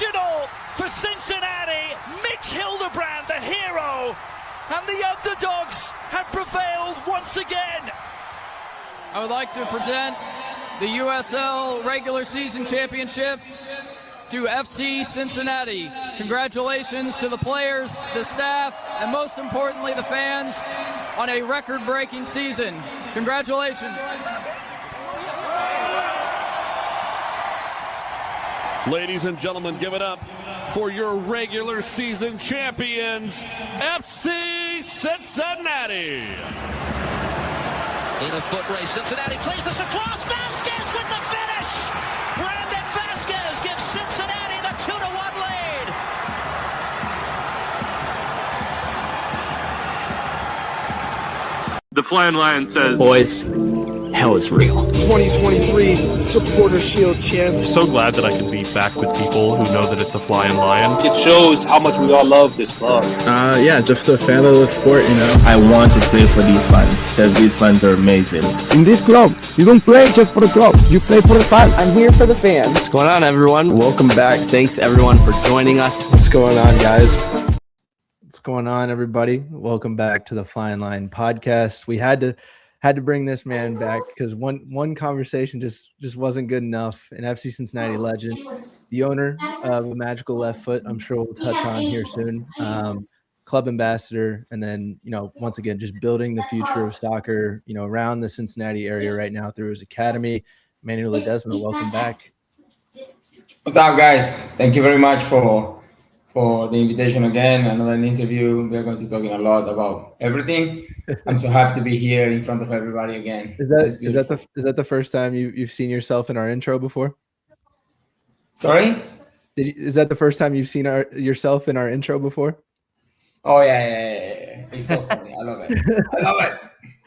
Sensational for Cincinnati. Mitch Hildebrand, the hero, and the underdogs have prevailed once again. I would like to present the USL regular season championship to FC Cincinnati. Congratulations to the players, the staff, and most importantly, the fans on a record-breaking season. Congratulations. Ladies and gentlemen, give it up for your regular season champions, FC Cincinnati. In a foot race, Cincinnati plays this across. Vasquez with the finish. Brandon Vasquez gives Cincinnati the 2-1 lead. The Flyin Lion says, "Boys, hell is real." 2023 Supporter Shield champs. So glad that I can be back with people who know that it's a Flyin Lion. It shows how much we all love this club. Yeah, just a fan of the sport, you know. I want to play for these fans, because these fans are amazing. In this club, you don't play just for the club, you play for the fans. I'm here for the fans. What's going on, everyone? Welcome back. Thanks, everyone, for joining us. What's going on, guys? What's going on, everybody? Welcome back to the Flyin Lion Podcast. We had to bring this man back because one conversation just wasn't good enough. An FC Cincinnati legend, the owner of a magical left foot, I'm sure we'll touch on here soon. Club ambassador, and then, you know, once again, just building the future of soccer, you know, around the Cincinnati area right now through his academy. Manu Ledesma, welcome back. What's up, guys? Thank you very much for the invitation again. Another interview. We're going to talk a lot about everything. I'm so happy to be here in front of everybody again. Is that the first time you've seen yourself in our intro before? Sorry? Is that the first time you've seen yourself in our intro before? Oh yeah. It's so funny. I love it.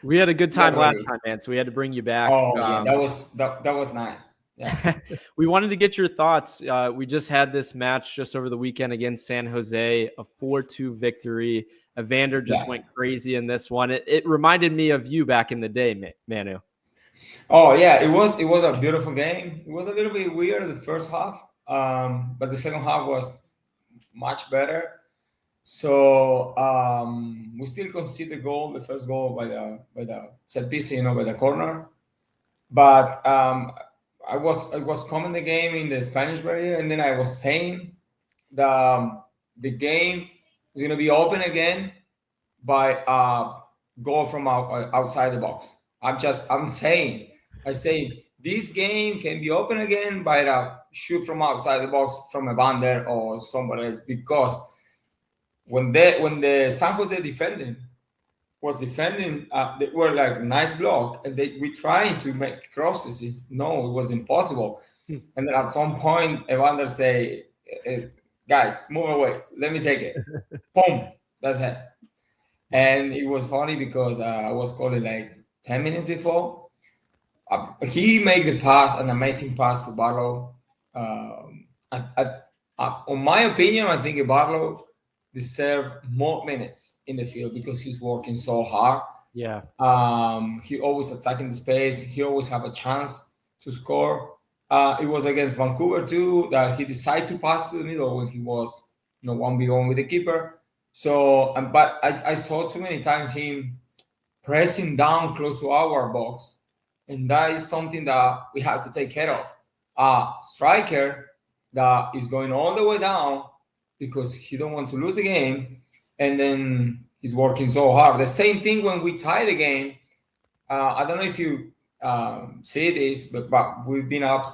We had a good time last time, man. So we had to bring you back. Oh yeah, that was nice. Yeah. We wanted to get your thoughts. We just had this match just over the weekend against San Jose, a 4-2 victory. Evander just went crazy in this one. It reminded me of you back in the day, Manu. Oh yeah, it was a beautiful game. It was a little bit weird the first half, but the second half was much better. So we still conceded the first goal by the set piece, by the corner. But I was coming the game in the Spanish area, and then I was saying the game is going to be open again by goal from outside the box. I say this game can be open again by the shoot from outside the box from Evander or somebody else, because when the San Jose was defending, they were like nice block, and we trying to make crosses. It was impossible. And then at some point, Evander say, "Guys, move away. Let me take it." Boom. That's it. And it was funny because I was calling like 10 minutes before. He made the pass, an amazing pass to Barlow. On my opinion, I think Barlow deserve more minutes in the field because he's working so hard. Yeah. He always attacking the space. He always have a chance to score. It was against Vancouver too that he decided to pass to the middle when he was 1v1 with the keeper. So, but I saw too many times him pressing down close to our box, and that is something that we have to take care of. Striker that is going all the way down because he don't want to lose the game, and then he's working so hard. The same thing when we tie the game. I don't know if you see this, but we've been up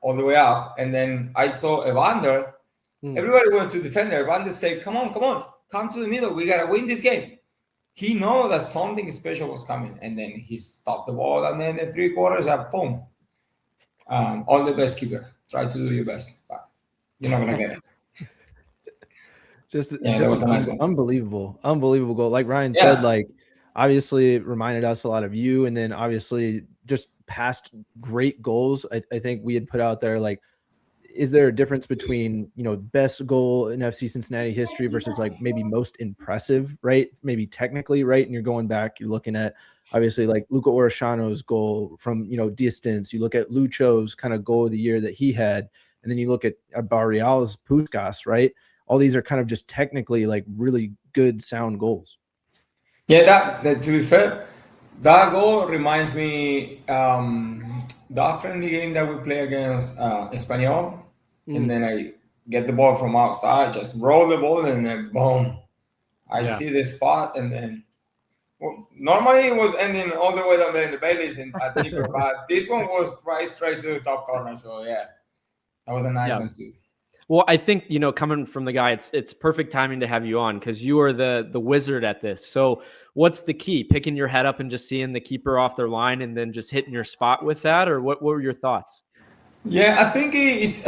all the way up, and then I saw Evander. Everybody went to defend. Evander said, "Come on, come to the middle. We gotta win this game." He know that something special was coming, and then he stopped the ball, and then the 3/4 up, boom. All the best, keeper. Try to do your best, but you're not gonna get it. Just an unbelievable goal. Like Ryan said, like obviously it reminded us a lot of you, and then obviously just past great goals. I think we had put out there, like, is there a difference between, best goal in FC Cincinnati history versus like maybe most impressive, right? Maybe technically, right? And you're going back, you're looking at obviously like Luca Orellano's goal from, distance. You look at Lucho's kind of goal of the year that he had. And then you look at Barrial's Puskas, right? All these are kind of just technically like really good sound goals. Yeah, that to be fair, that goal reminds me the friendly game that we play against Espanyol, and then I get the ball from outside, just roll the ball, and then boom, I see the spot, and then normally it was ending all the way down there in the Baileys at Nipper, but this one was right straight to the top corner. So yeah, that was a nice one too. Well, I think, you know, coming from the guy, it's perfect timing to have you on because you are the wizard at this. So what's the key? Picking your head up and just seeing the keeper off their line and then just hitting your spot with that? Or what were your thoughts? Yeah, I think it's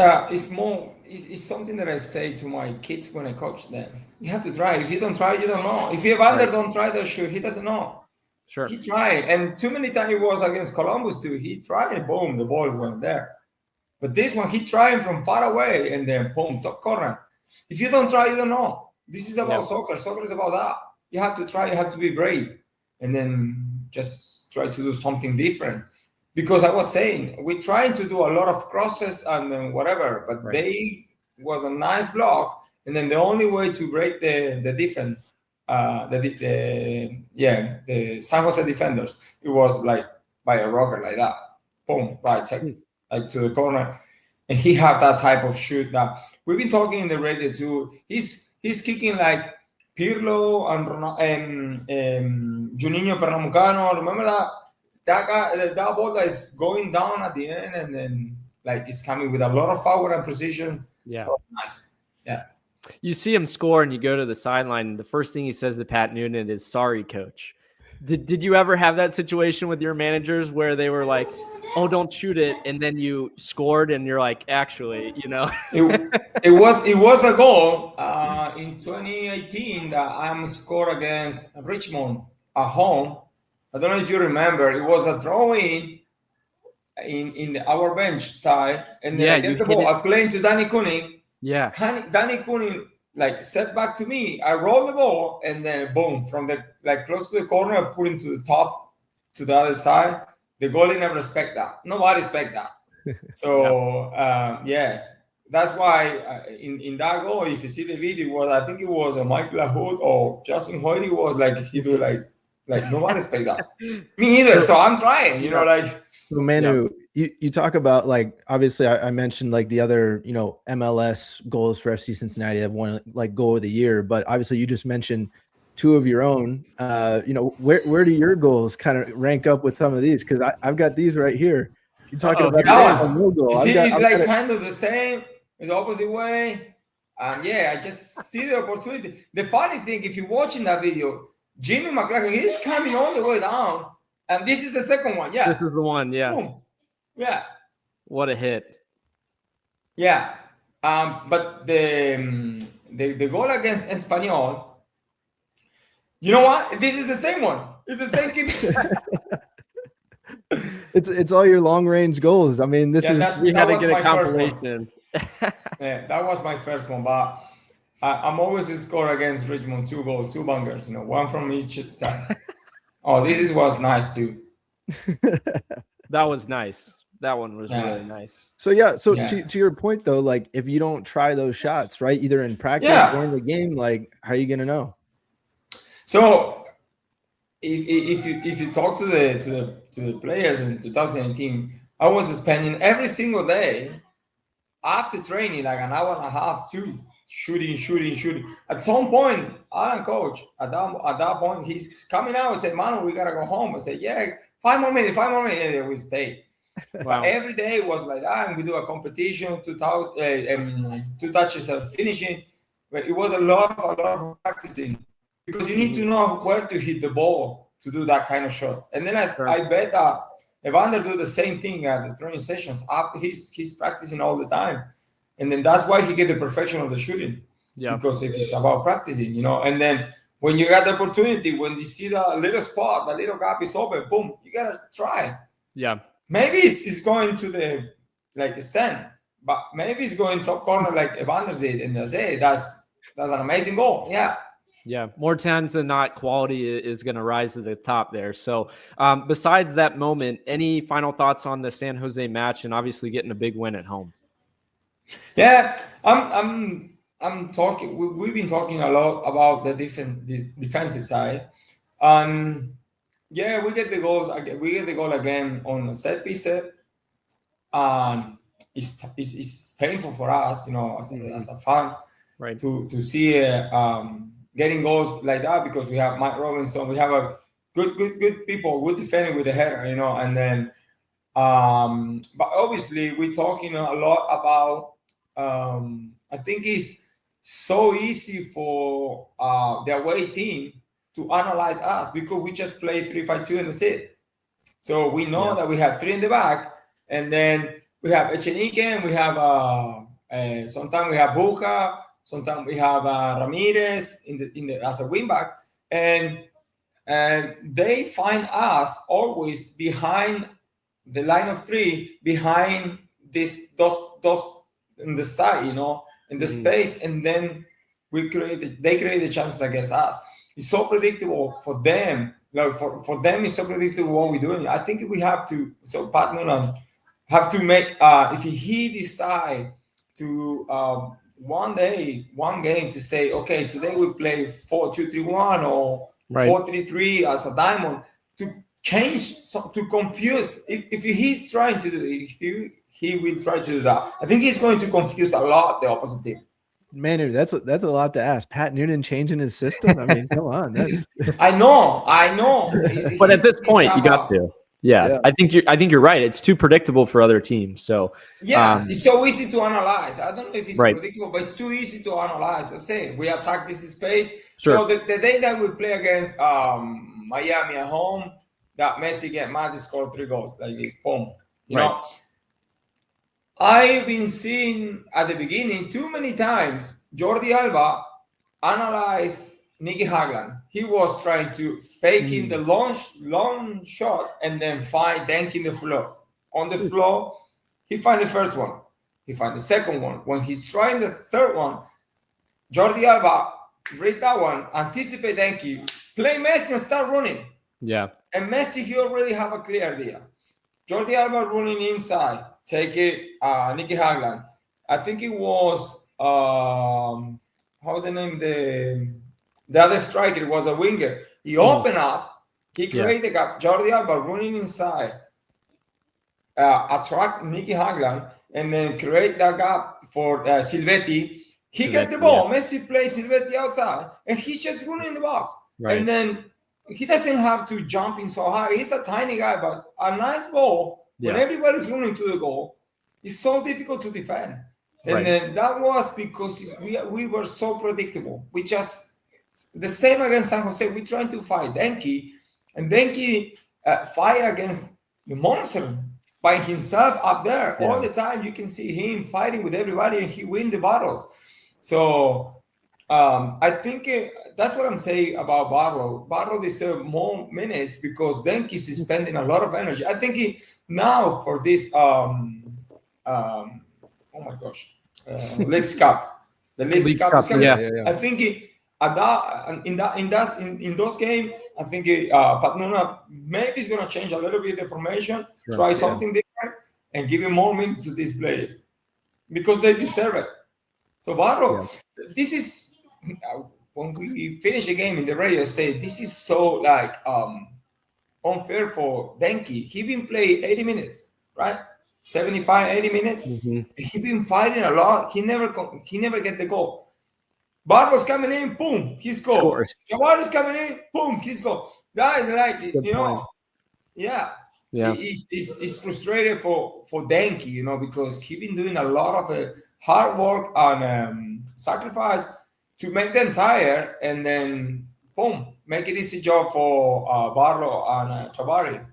something that I say to my kids when I coach them. You have to try. If you don't try, you don't know. If Evander don't try the shoot, he doesn't know. Sure. He tried. And too many times it was against Columbus too. He tried and boom, the balls went there. But this one, he tried from far away and then boom, top corner. If you don't try, you don't know. This is about soccer. Soccer is about that. You have to try. You have to be brave. And then just try to do something different. Because I was saying, we're trying to do a lot of crosses and whatever, but they was a nice block. And then the only way to break the San Jose defenders, it was like by a rocker like that. Boom, right, like to the corner. And he had that type of shoot that we've been talking in the radio too. He's kicking like Pirlo and Juninho Pernambucano. Remember that guy, that ball that is going down at the end and then like it's coming with a lot of power and precision. Yeah. Oh, nice. Yeah. You see him score and you go to the sideline. The first thing he says to Pat Noonan is, "Sorry, coach." Did you ever have that situation with your managers where they were like, "Oh, don't shoot it," and then you scored and you're like, "Actually, you know." it was a goal in 2018 that I scored against Richmond at home. I don't know if you remember. It was a throw-in in our bench side, and then I get the ball. I play into Danny Cunning. Yeah. Danny Cunning like set back to me. I roll the ball, and then boom, from the like close to the corner, I put into the top to the other side. The goalie never respect that. Nobody respect that. So that's why in that goal, if you see the video, I think it was a Michael Lahoud or Justin Hoyt. Was like he do like nobody respect that. Me either. So I'm trying, you know, like. So Manu, you talk about like obviously I mentioned like the other, you know, MLS goals for FC Cincinnati have won like goal of the year, but obviously you just mentioned two of your own. You know, where do your goals kind of rank up with some of these? Because I've got these right here. You're talking about that one. Goal. You see, it's like kind of the same. It's the opposite way. And I just see the opportunity. The funny thing, if you're watching that video, Jimmy McLaughlin, he's coming all the way down. And this is the second one. Yeah. This is the one. Yeah. Boom. Yeah. What a hit. Yeah. But the goal against Espanyol, you know what? This is the same one. It's the same keeper. It's all your long range goals. I mean, we had to get a compilation. Yeah, that was my first one. But I'm always score against Richmond 2 goals, 2 bangers. You know, one from each side. Oh, this was nice too. That was nice. That one was really nice. So to your point though, like if you don't try those shots, right, either in practice or in the game, like how are you gonna know? So if you talk to the players in 2018, I was spending every single day after training like an hour and a half too, shooting. At some point, Alan coach at that point he's coming out and said, "Manu, we gotta go home." I said, "Yeah, 5 more minutes." And we stayed. Wow. Every day was like that, and we do a competition, 2 touches of finishing. But it was a lot of practicing because you need to know where to hit the ball to do that kind of shot. And then I bet that Evander do the same thing at the training sessions. He's practicing all the time, and then that's why he get the perfection of the shooting. Yeah, because if it's about practicing, you know. And then when you got the opportunity, when you see the little spot, the little gap is open, boom, you gotta try. Yeah. Maybe it's going to the stand, but maybe it's going top corner like Evander did, and that's an amazing goal. Yeah. Yeah, more times than not, quality is going to rise to the top there. So besides that moment, any final thoughts on the San Jose match and obviously getting a big win at home? Yeah, I'm talking. We've been talking a lot about the defensive side, and yeah, we get the goals. We get the goal again on a set piece, and it's painful for us, as a fan, right, to see getting goals like that, because we have Mike Robinson, we have a good people, good defending with the header, and then but obviously we're talking a lot about. I think it's so easy for the away team to analyze us, because we just play 3-5-2 and that's it. So we know that we have three in the back, and then we have Echenique, and we have sometimes we have Buca, sometimes we have Ramirez in the as a wingback, and they find us always behind the line of three, behind those in the side, in the space, and then they create the chances against us. It's so predictable for them. Like for them, it's so predictable what we're doing. I think we have to. So Pat Noonan have to make if he decide to one game to say, okay, today we play 4-2-3-1 or 4-3-3 as a diamond, to change, to confuse. If he's trying to do it, he will try to do that. I think he's going to confuse a lot the opposite team. Manu, that's a lot to ask. Pat Noonan changing his system? I mean, come on. I know. But at this point, you got to. Yeah. I think you're right. It's too predictable for other teams. So yes, it's so easy to analyze. I don't know if it's predictable, but it's too easy to analyze. I say we attack this space. Sure. So the day that we play against Miami at home, that Messi get mad, he scored 3 goals. Like boom, you know. I've been seeing at the beginning too many times Jordi Alba analyze Nicky Hagland. He was trying to fake in the long shot and then find Denk in the floor. On the floor, he find the first one. He find the second one. When he's trying the third one, Jordi Alba read that one, anticipate Denki, play Messi and start running. Yeah. And Messi, he already have a clear idea. Jordi Alba running inside. Take it, Nicky Hagland. I think it was how was the name? The other striker was a winger. He opened up. He created the gap. Jordi Alba running inside, attract Nicky Hagland, and then create that gap for Silvetti. He get the ball. Messi plays Silvetti outside, and he's just running in the box. And then he doesn't have to jump in so high. He's a tiny guy, but a nice ball. When everybody's running to the goal, it's so difficult to defend. And then that was because we were so predictable. We just, the same against San Jose, we're trying to fight Denki, and Denki fight against the monster by himself up there. All the time you can see him fighting with everybody, and he win the battles. So I think that's what I'm saying about Barlow. Barlow deserves more minutes because Denki is spending a lot of energy. I think now for this, Leagues Cup, the Leagues Cup is coming. I think in those games, I think Pat Noonan maybe is going to change a little bit the formation, try something different, and give him more minutes to these players because they deserve it. So Barlow, this is. When we finish a game in the radio, say this is so like unfair for Denki. He been playing 80 minutes, right? 75, 80 minutes. He been fighting a lot. He never get the goal. Barlow's coming in, boom, he's goal. Jabbari's coming in, boom, he's goal. That is like It's frustrated for Denki, because he been doing a lot of hard work and sacrifice to make them tired, and then boom, make it easy job for Barlow and Jabbari.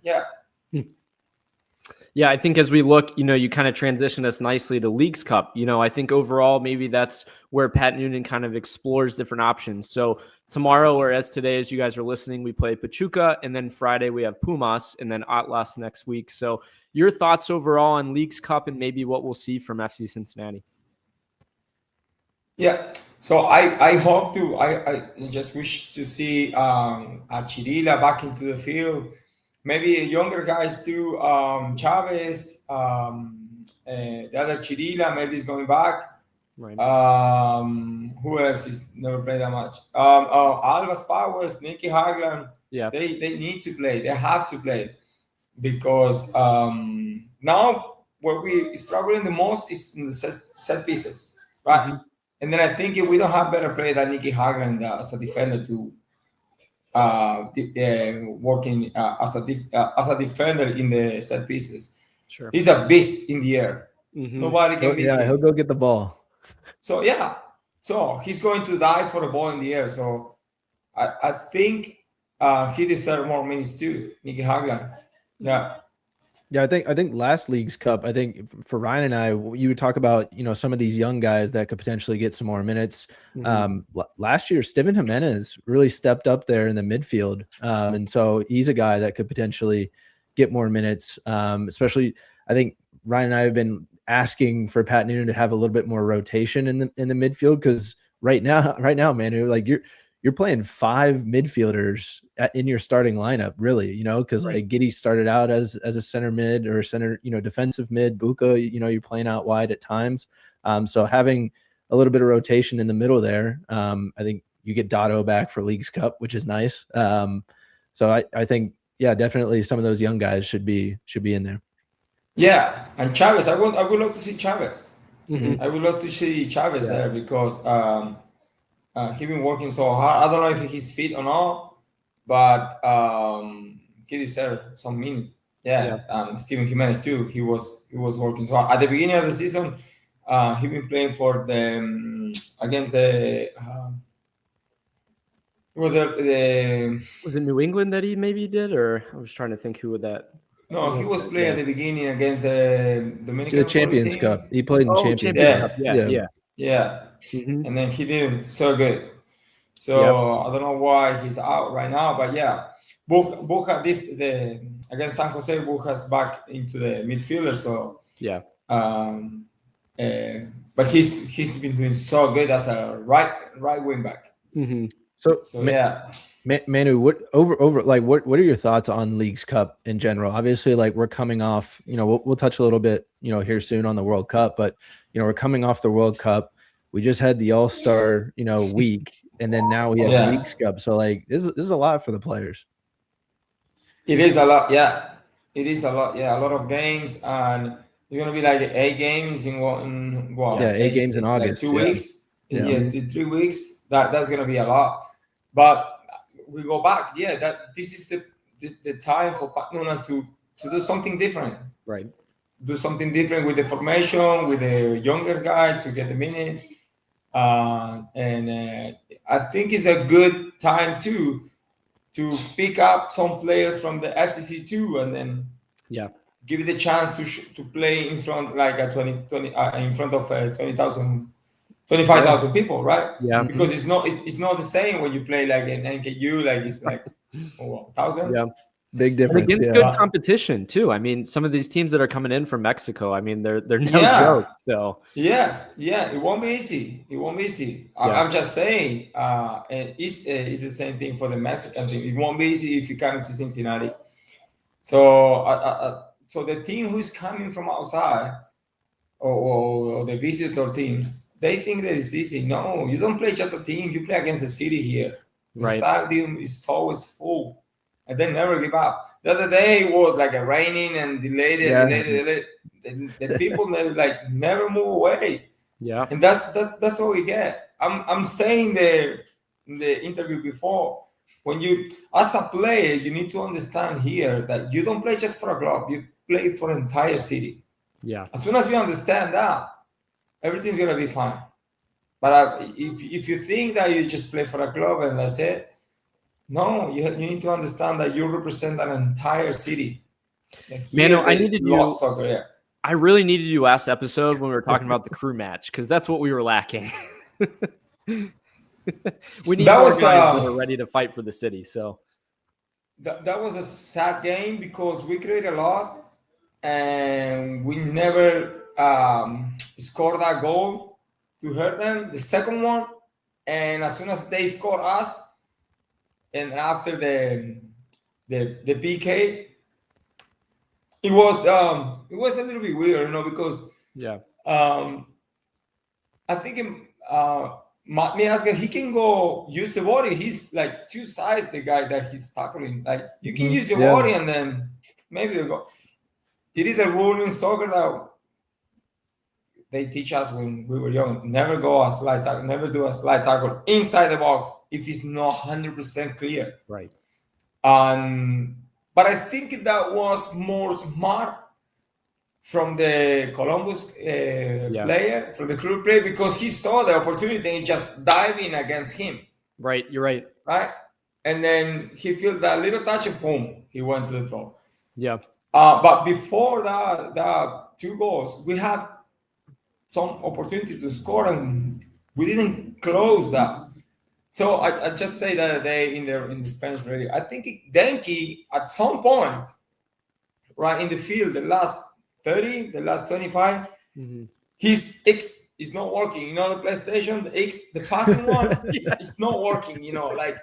Yeah, I think as we look, you kind of transition us nicely to Leagues Cup. I think overall maybe that's where Pat Noonan kind of explores different options. So tomorrow, or as today, as you guys are listening, we play Pachuca, and then Friday we have Pumas, and then Atlas next week. So your thoughts overall on Leagues Cup and maybe what we'll see from FC Cincinnati? Yeah, so I hope to. I just wish to see Chirila back into the field. Maybe younger guys too, Chavez, The other Chirila maybe is going back. Right. Who else is never played that much? Alva's Powers, Nicky Hagland. Yeah. They need to play. They have to play because now where we struggling the most is in the set pieces, right? Mm-hmm. And then I think if we don't have better play than Nicky Hagland as a defender to working as a defender in the set pieces. Sure. He's a beast in the air. Mm-hmm. Nobody can beat him. He'll go get the ball. So so he's going to die for the ball in the air. So I think he deserves more minutes too, Nicky Hagland. Yeah. Yeah, I think last League's Cup, I think for Ryan and I, you would talk about, some of these young guys that could potentially get some more minutes. Mm-hmm. Last year, Steven Jimenez really stepped up there in the midfield. And so he's a guy that could potentially get more minutes. Especially, I think Ryan and I have been asking for Pat Noonan to have a little bit more rotation in the midfield, because right now, Manu, like you're playing 5 midfielders in your starting lineup, really, because like Giddey started out as a center mid or center, defensive mid. Buka, you're playing out wide at times. So having a little bit of rotation in the middle there, I think you get Dotto back for League's Cup, which is nice. So I think, definitely some of those young guys should be in there. Yeah, and Chavez, I would love to see Chavez. Mm-hmm. I would love to see Chavez there because he's been working so hard. I don't know if he's fit or not, but he deserves some minutes. Steven Jimenez too. He was working so hard at the beginning of the season. He been playing for the against the. Was it New England that he maybe did, or I was trying to think who would that. No, he was playing at the beginning against the Dominican. The Champions Cup. He played in Champions Cup. Yeah. Mm-hmm. And then he did so good. So I don't know why he's out right now, but Buja against San Jose, Buja's back into the midfielder. So but he's been doing so good as a right wing back. Mm-hmm. So Manu, what are your thoughts on League's Cup in general? Obviously, like we're coming off, we'll touch a little bit, here soon on the World Cup, but we're coming off the World Cup. We just had the All-Star, week, and then now we have the League's Cup. So like this is a lot for the players. It is a lot, It is a lot, a lot of games, and it's gonna be like 8 games in 8 games in August. 2 weeks. 3 weeks. That's gonna be a lot. But we go back, that this is the time for Pat Noonan to do something different. Right. Do something different with the formation, with the younger guy to get the minutes. And I think it's a good time to pick up some players from the FCC too, and then give it the chance to play in front like a 20 in front of 20,000. 25,000 people, right? Yeah. Because it's not the same when you play like an NKU, like it's like 1,000. Yeah. Big difference. And against good competition too. I mean, some of these teams that are coming in from Mexico, I mean, they're no joke. So it won't be easy. I'm just saying, and it's the same thing for the Mexican team. It won't be easy if you come to Cincinnati. So so the team who's coming from outside or the visitor teams, they think that it's easy. No, you don't play just a team. You play against the city here. The stadium is always full, and they never give up. The other day was like a raining and delayed. The people never move away. Yeah, and that's what we get. I'm saying in the interview before, when you as a player, you need to understand here that you don't play just for a club. You play for an entire city. Yeah. As soon as you understand that, everything's gonna be fine. But if you think that you just play for a club and that's it, no, you need to understand that you represent an entire city. Manu, I really needed you last episode when we were talking about the crew match, because that's what we were lacking. We need more guys that are ready to fight for the city. So that was a sad game because we created a lot and we never scored that goal to hurt them, the second one, and as soon as they scored us, and after the PK, it was a little bit weird, because Yeah. I think Miazga, he can go use the body. He's like two sides the guy that he's tackling. Like you can use your body and then maybe they'll go. It is a rule in soccer that they teach us when we were young. Never go a slide tackle. Never do a slide tackle inside the box if it's not 100% clear. Right. But I think that was more smart from the Columbus player, from the crew player, because he saw the opportunity and he just dived in against him. Right, you're right. Right? And then he felt that little touch and boom, he went to the throw. Yeah. But before that 2 goals, we had some opportunity to score and we didn't close that. So I just say that they in the Spanish radio. I think Denki at some point, right in the field, the last 30, the last 25, his X is not working. You know, the PlayStation, the X, the passing one, it's not working. You know, like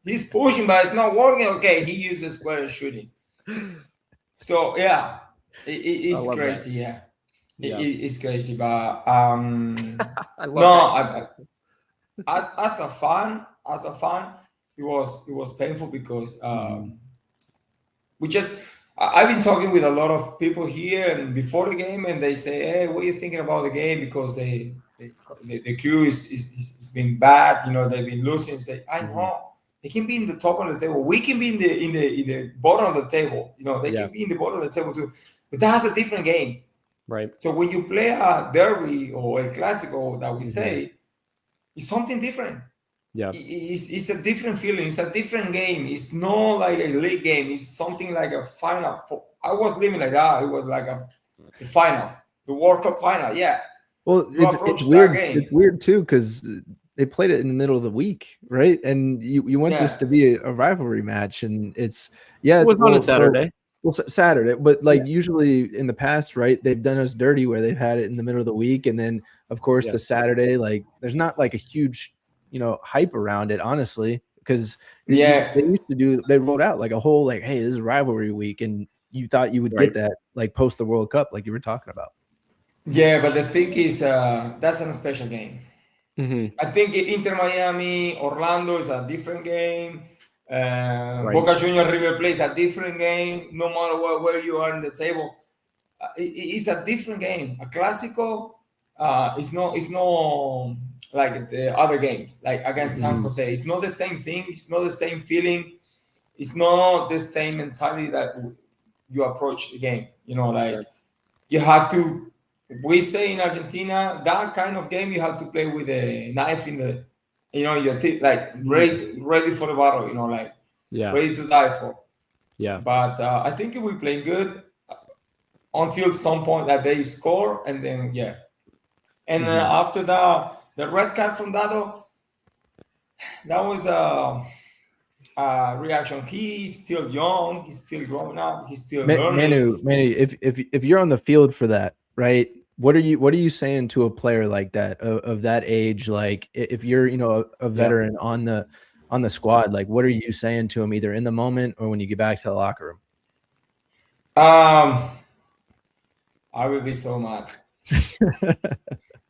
he's pushing, but it's not working. Okay, he uses square and shooting. So yeah, it's crazy. That. Yeah, it's crazy. But I love as a fan, it was painful because I've been talking with a lot of people here and before the game, and they say, "Hey, what are you thinking about the game?" Because the crew is been bad. You know, they've been losing. Say, I know they can be in the top of the table. We can be in the bottom of the table. You know, they can be in the bottom of the table too. But that's a different game, right? So when you play a derby or a clásico, that we say, it's something different. Yeah, it's a different feeling. It's a different game. It's not like a league game. It's something like a final. I was living like that. It was like the final, the World Cup final. Yeah. Well, it's weird. It's weird too because they played it in the middle of the week, right? And you want this to be a rivalry match, and it was on a Saturday. Well, Saturday, but like usually in the past, right? They've done us dirty where they've had it in the middle of the week, and then of course the Saturday, like there's not like a huge hype around it, honestly, because they rolled out like a whole like, hey, this is rivalry week, and you thought you would get that like post the World Cup, like you were talking about. Yeah, but the thing is, that's a special game. I think Inter Miami, Orlando is a different game. Boca Juniors River Plate is a different game. No matter where you are in the table, it's a different game. A Clásico, it's not like the other games, like against San Jose. It's not the same thing. It's not the same feeling. It's not the same mentality that you approach the game. You know, like you have to. We say in Argentina, that kind of game you have to play with a knife in the, your teeth, like ready for the battle. You know, like ready to die for. Yeah. But I think we played good until some point that they score, and then and after that. The red card from Dado, that was a reaction. He's still young. He's still growing up. He's still learning. Manu, if you're on the field for that, right? What are you saying to a player like that of that age? Like if you're a veteran on the squad, like what are you saying to him either in the moment or when you get back to the locker room? I will be so mad.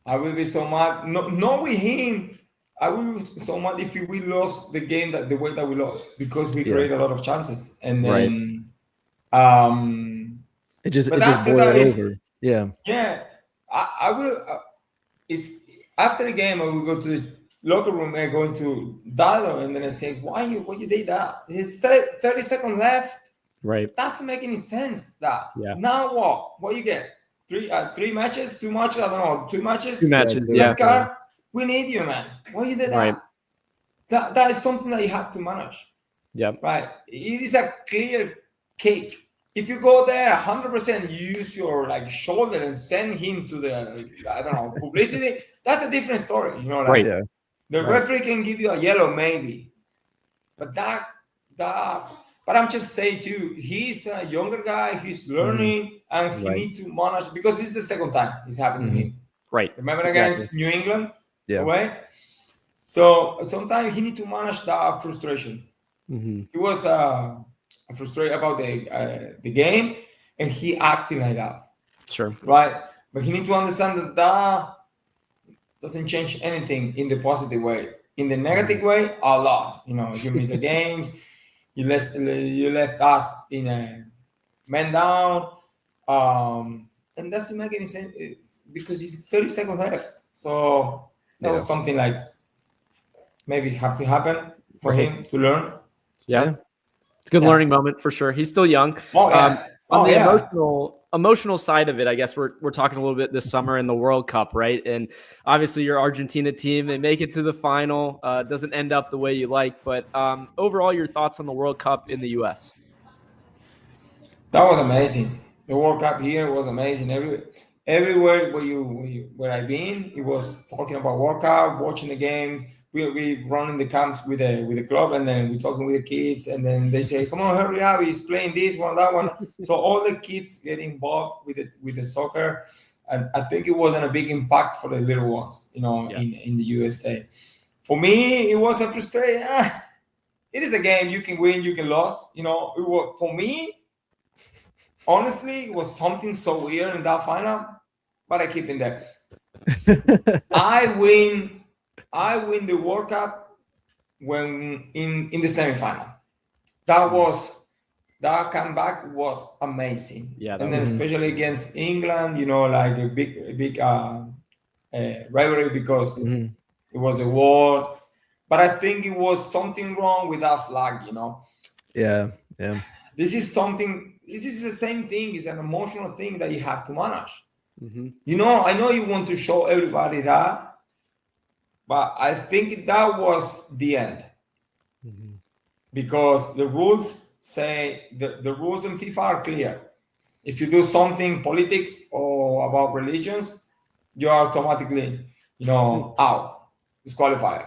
I will be so mad. Not with him. I will be so mad if we lost the game the way that we lost, because we created a lot of chances, and then it just boiled over. Yeah. I will. If after the game I will go to the locker room and go into Dado, and then I say, why you did that? It's 30 seconds left. Right. Doesn't make any sense. Now what you get? 3 matches, 2 matches, I don't know, 2 matches. 2 matches, Card. We need you, man. Why you did that? Right. That is something that you have to manage. Yep. Right. It is a clear cake. If you go there 100%, you use your shoulder and send him to the publicity. That's a different story. The referee can give you a yellow maybe, but But I'm just saying too, he's a younger guy. He's learning, and he needs to manage, because this is the second time it's happened to him. Right. Remember against New England? Away? So sometimes he needs to manage that frustration. He was frustrated about the game, and he acting like that. Sure. Right. But he need to understand that that doesn't change anything in the positive way. In the negative way, a lot. You know, you miss the games. You left us in a man down, and doesn't make any sense because it's 30 seconds left. So that was something like maybe have to happen for him to learn. Yeah. It's a good learning moment for sure. He's still young. On the emotional side of it, I guess we're talking a little bit this summer in the World Cup, right? And obviously your Argentina team, they make it to the final. Doesn't end up the way you like, but overall, your thoughts on the World Cup in the U.S.? That was amazing. The World Cup here was amazing. Everywhere where I've been, it was talking about World Cup, watching the game. We running the camps with the club, and then we talking with the kids, and then they say, "Come on, hurry up! He's playing this one, that one." So all the kids get involved with the soccer, and I think it wasn't a big impact for the little ones, in the USA. For me, it was a frustrating. It is a game. You can win, you can lose. It was, for me, honestly, it was something so weird in that final, but I keep in there. I win the World Cup when in the semifinal. That comeback was amazing. Yeah, and then especially against England, like a big rivalry because it was a war. But I think it was something wrong with that flag. Yeah. This is the same thing. It's an emotional thing that you have to manage. I know you want to show everybody that. But I think that was the end. Because the rules say, the rules in FIFA are clear. If you do something politics or about religions, you are automatically, out, disqualified.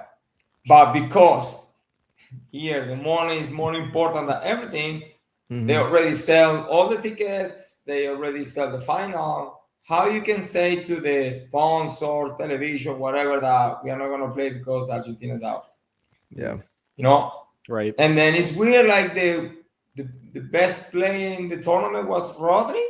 But because here the money is more important than everything, they already sell all the tickets, they already sell the final. How you can say to the sponsor, television, whatever, that we are not going to play because Argentina's out? Yeah. Right. And then it's weird, like the best player in the tournament was Rodri.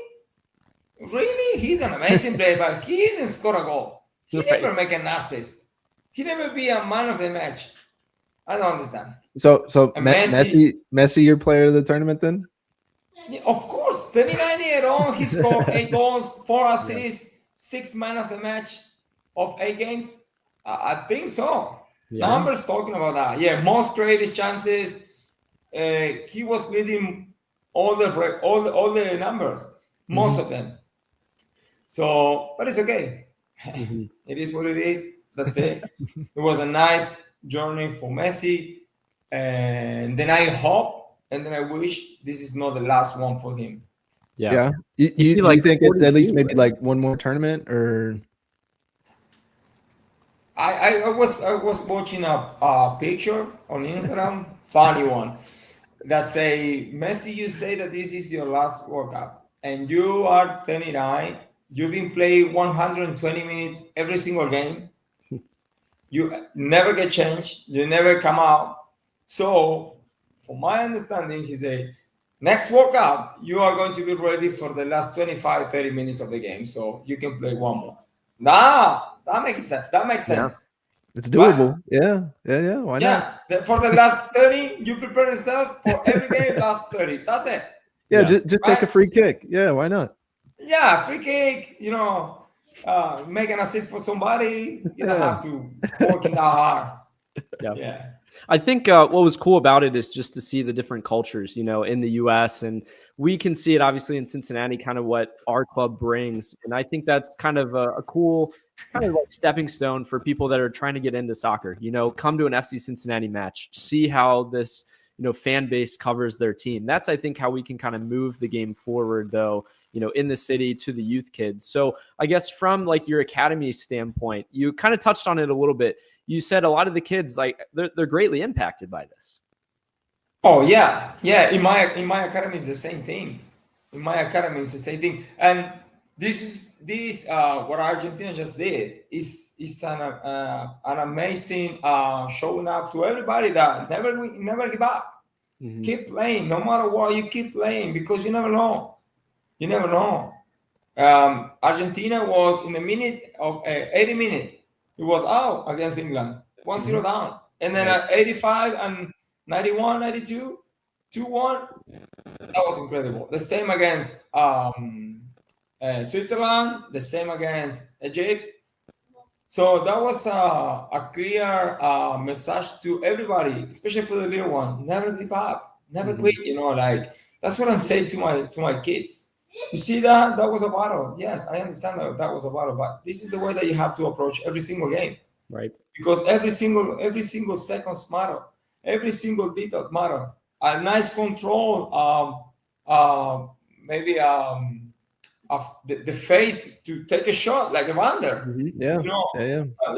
Really? He's an amazing player, but he didn't score a goal. He never make an assist. He never be a man of the match. I don't understand. So Messi, your player of the tournament then? Yeah, of course, 39-year-old, he scored 8 goals, 4 assists, 6 man of the match of 8 games. I think so. Yeah. Numbers talking about that. Yeah, most creative chances. He was leading all the numbers, most of them. So, but it's okay. It is what it is. That's it. It was a nice journey for Messi, and then I hope. And then I wish this is not the last one for him. Yeah. You think it's at least maybe like one more tournament, or? I was watching a picture on Instagram, funny one, that say, Messi, you say that this is your last World Cup, and you are 39. You've been playing 120 minutes every single game. You never get changed. You never come out. So, from my understanding, he said, next World Cup, you are going to be ready for the last 25, 30 minutes of the game. So you can play one more. That makes sense. Yeah. It's doable. But, yeah. Why not? Yeah. For the last 30, you prepare yourself for every game, last 30. That's it. Yeah, just take a free kick. Yeah, why not? Yeah, free kick, make an assist for somebody. You don't have to work that hard. Yeah. I think what was cool about it is just to see the different cultures, in the U.S. And we can see it obviously in Cincinnati, kind of what our club brings. And I think that's kind of a cool kind of like stepping stone for people that are trying to get into soccer. Come to an FC Cincinnati match, see how this, fan base covers their team. That's, I think, how we can kind of move the game forward, though, in the city to the youth kids. So I guess from like your academy standpoint, you kind of touched on it a little bit. You said a lot of the kids, like they're greatly impacted by this. Oh yeah. In my academy, it's the same thing. And this what Argentina just did is an amazing showing up to everybody that never give up. Keep playing, no matter what. You keep playing because you never know. Argentina was in the minute of 80 minutes. It was out against England, 1-0 down. And then at 85 and 91, 92, 2-1. That was incredible. The same against Switzerland, the same against Egypt. So that was a clear message to everybody, especially for the little one. Never give up, never quit. Like that's what I'm saying to my kids. You see that was a battle. Yes, I understand that was a battle, but this is the way that you have to approach every single game, right? Because every single seconds matter, every single detail matter. A nice control, maybe of the faith to take a shot like Evander.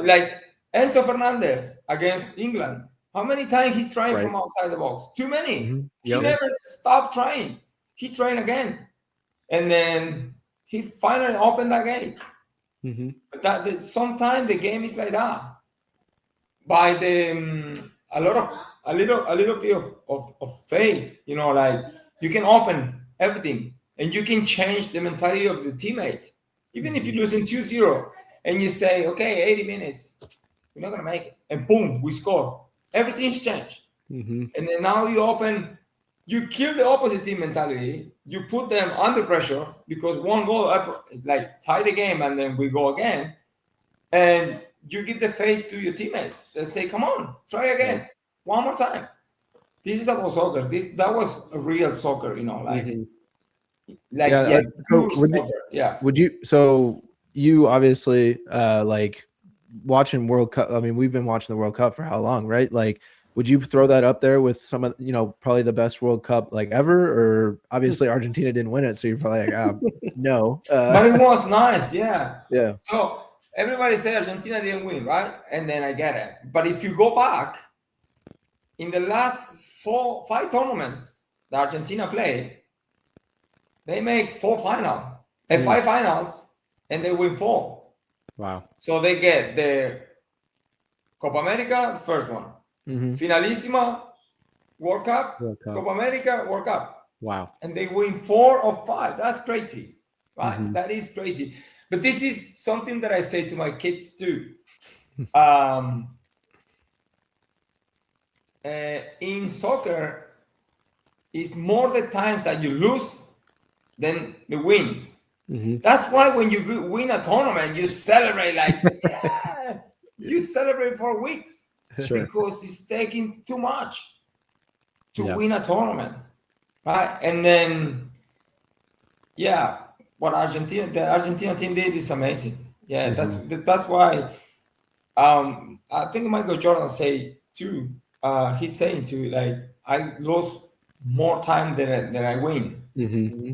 Like Enzo Fernandez against England. How many times he tried from outside the box? Too many. He never stopped trying. He tried again. And then he finally opened that gate. But sometimes the game is like that. By a little bit of faith, like you can open everything. And you can change the mentality of the teammate. Even if you're losing 2-0 and you say, okay, 80 minutes, we're not going to make it. And boom, we score. Everything's changed. And then now you kill the opposite team mentality. You put them under pressure because one goal, like tie the game and then we go again. And you give the face to your teammates. They say, come on, try again. One more time. This is about soccer. That was a real soccer, Would you? So you obviously like watching World Cup. I mean, we've been watching the World Cup for how long, right? Like, would you throw that up there with some of probably the best World Cup like ever? Or obviously Argentina didn't win it, so you're probably like, no. But it was nice, yeah. Yeah. So everybody say Argentina didn't win, right? And then I get it. But if you go back in the last 5 tournaments that Argentina played. They make 4 finals and 5 finals, and they win 4. Wow! So they get the Copa America, the first one, Finalissima, World Cup, Copa America, World Cup. Wow! And they win 4 of 5. That's crazy, right? That is crazy. But this is something that I say to my kids too. In soccer, it's more the times that you lose than the wins. That's why when you win a tournament, you celebrate like, you celebrate for weeks because it's taking too much to win a tournament, right? And then, what the Argentina team did is amazing. Yeah, that's why. I think Michael Jordan say too. He's saying too, like I lost more time than I win.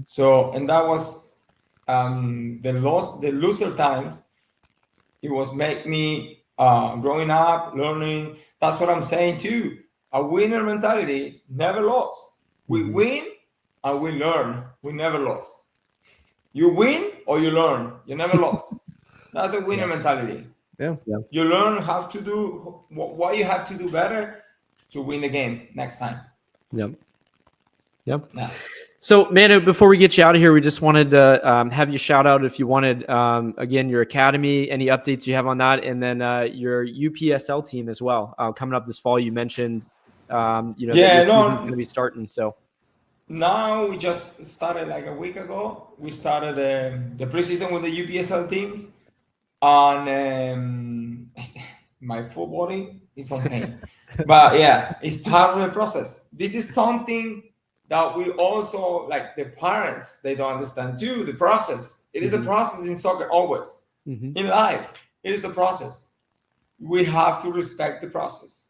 So, and that was the loser times. It was make me growing up, learning. That's what I'm saying too. A winner mentality, never lost. We win and we learn. We never lost. You win or you learn. You never lost. That's a winner mentality. Yeah. You learn how to do what you have to do better to win the game next time. Yep. Yeah. So, Manu, before we get you out of here, we just wanted to have you shout out if you wanted, again, your academy, any updates you have on that, and then your UPSL team as well. Coming up this fall, you mentioned, going to be starting. So now we just started like a week ago. We started the preseason with the UPSL teams. On my full body is on pain, but yeah, it's part of the process. This is something that we also, like the parents, they don't understand too. The process. It is a process in soccer always. In life, it is a process. We have to respect the process.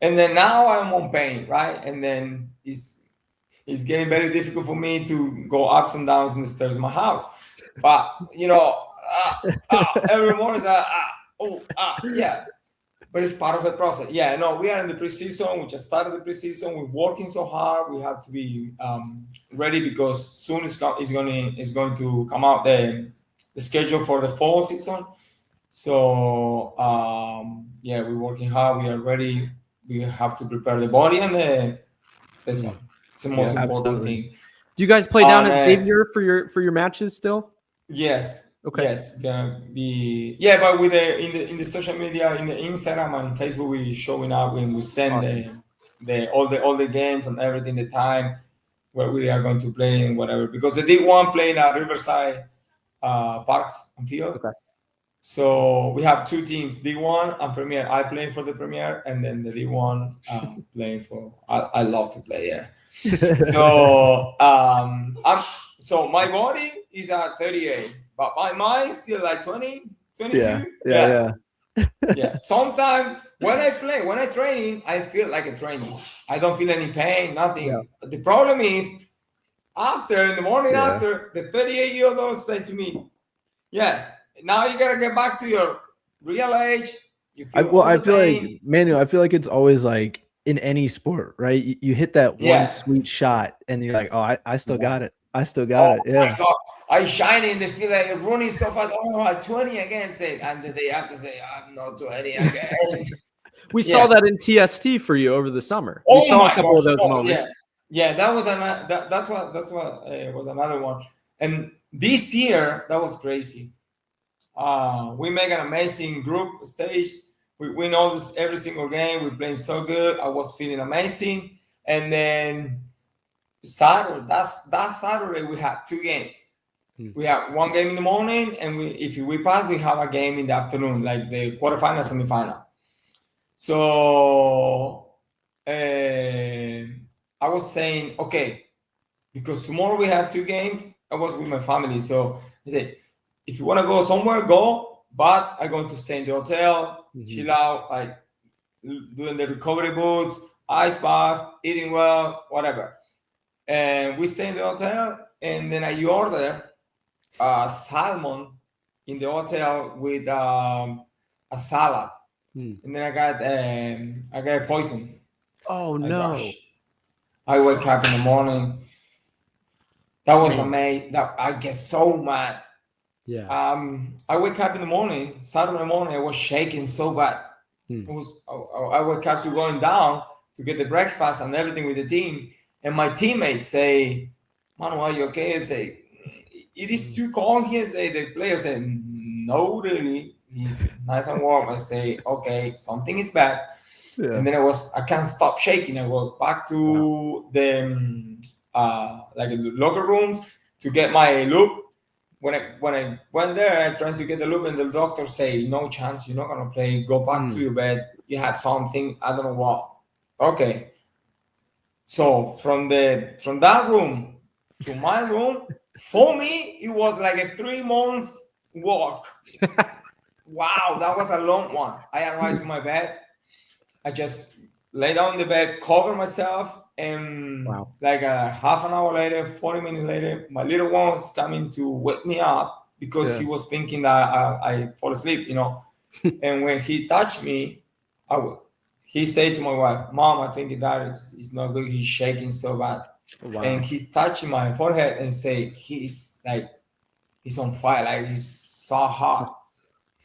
And then now I'm on pain, right? And then it's getting very difficult for me to go ups and downs in the stairs of my house. But every morning, yeah. But it's part of the process. Yeah, no, we are in the preseason. We just started the preseason. We're working so hard. We have to be ready because soon it's going to come out the schedule for the fall season. So we're working hard. We are ready. We have to prepare the body and this one. It's the most important thing. Do you guys play down at Xavier for your matches still? Yes. Okay. Yes. But with in the social media, in the Instagram and Facebook, we showing up when we send all the games and everything, the time where we are going to play and whatever. Because the D1 playing at Riverside Parks and Field. Okay. So we have two teams, D1 and Premier. I play for the Premier, and then the D1 playing for. I love to play. Yeah. So so my body is at 38, but my mind is still like 20, 22. Yeah. Sometimes when I training, I feel like a training. I don't feel any pain, nothing. Yeah. The problem is in the morning after, the 38-year-old say to me, yes, now you gotta get back to your real age. I feel like, Manu, it's always like in any sport, right? You hit that one sweet shot and you're like, oh, I still got it. I still got it. Yeah. My God. I shine in the field like running so fast. Oh, I'm 20 again. And then they have to say, I'm not 20 again. We saw that in TST for you over the summer. We saw a couple of those moments. Yeah, that was that's what was another one. And this year, that was crazy. We make an amazing group stage. We know this every single game. We're playing so good. I was feeling amazing. And then Saturday, that Saturday, we had two games. We have one game in the morning, and if we pass, we have a game in the afternoon, like the quarterfinal, semifinal. So I was saying, okay, because tomorrow we have two games. I was with my family, so I said, if you want to go somewhere, go. But I'm going to stay in the hotel, chill out, like doing the recovery boots, ice bath, eating well, whatever. And we stay in the hotel, and then I order salmon in the hotel with a salad. And then I got poison. Oh no! Gosh. I wake up in the morning. That was amazing. That I get so mad. Yeah. I wake up in the morning, Saturday morning. I was shaking so bad. It was. I wake up to going down to get the breakfast and everything with the team, and my teammates say, "Manu, are you okay?" I say, "It is too cold here." Say the players say, "No, really, he's nice and warm." I say, "Okay, something is bad." Yeah. And then I can't stop shaking. I go back to the like the locker rooms to get my loop. When I went there, I tried to get the loop, and the doctor say, "No chance, you're not gonna play. Go back to your bed. You had something. I don't know what." Okay. So from that room to my room, for me, it was like a 3 months walk. Wow, that was a long one. I arrived to my bed. I just lay down in the bed, cover myself, and like a half an hour later, 40 minutes later, my little one was coming to wake me up because he was thinking that I fall asleep, And when he touched me, he said to my wife, "Mom, I think that is not good. He's shaking so bad." Wow. And he's touching my forehead and say, he's on fire, like he's so hot.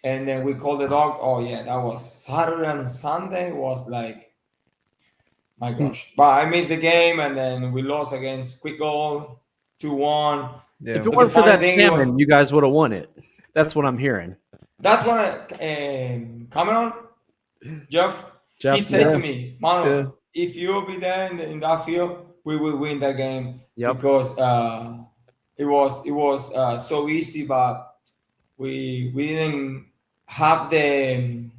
And then we called the doctor. Oh yeah, that was Saturday and Sunday was like, my gosh. But I missed the game, and then we lost against Quick Goal 2-1. Yeah. If it weren't for that salmon, you guys would have won it. That's what I'm hearing. That's what Cameron, Jeff, he said to me, "Manu, if you'll be there in that field, we will win that game." Because it was so easy, but we didn't have that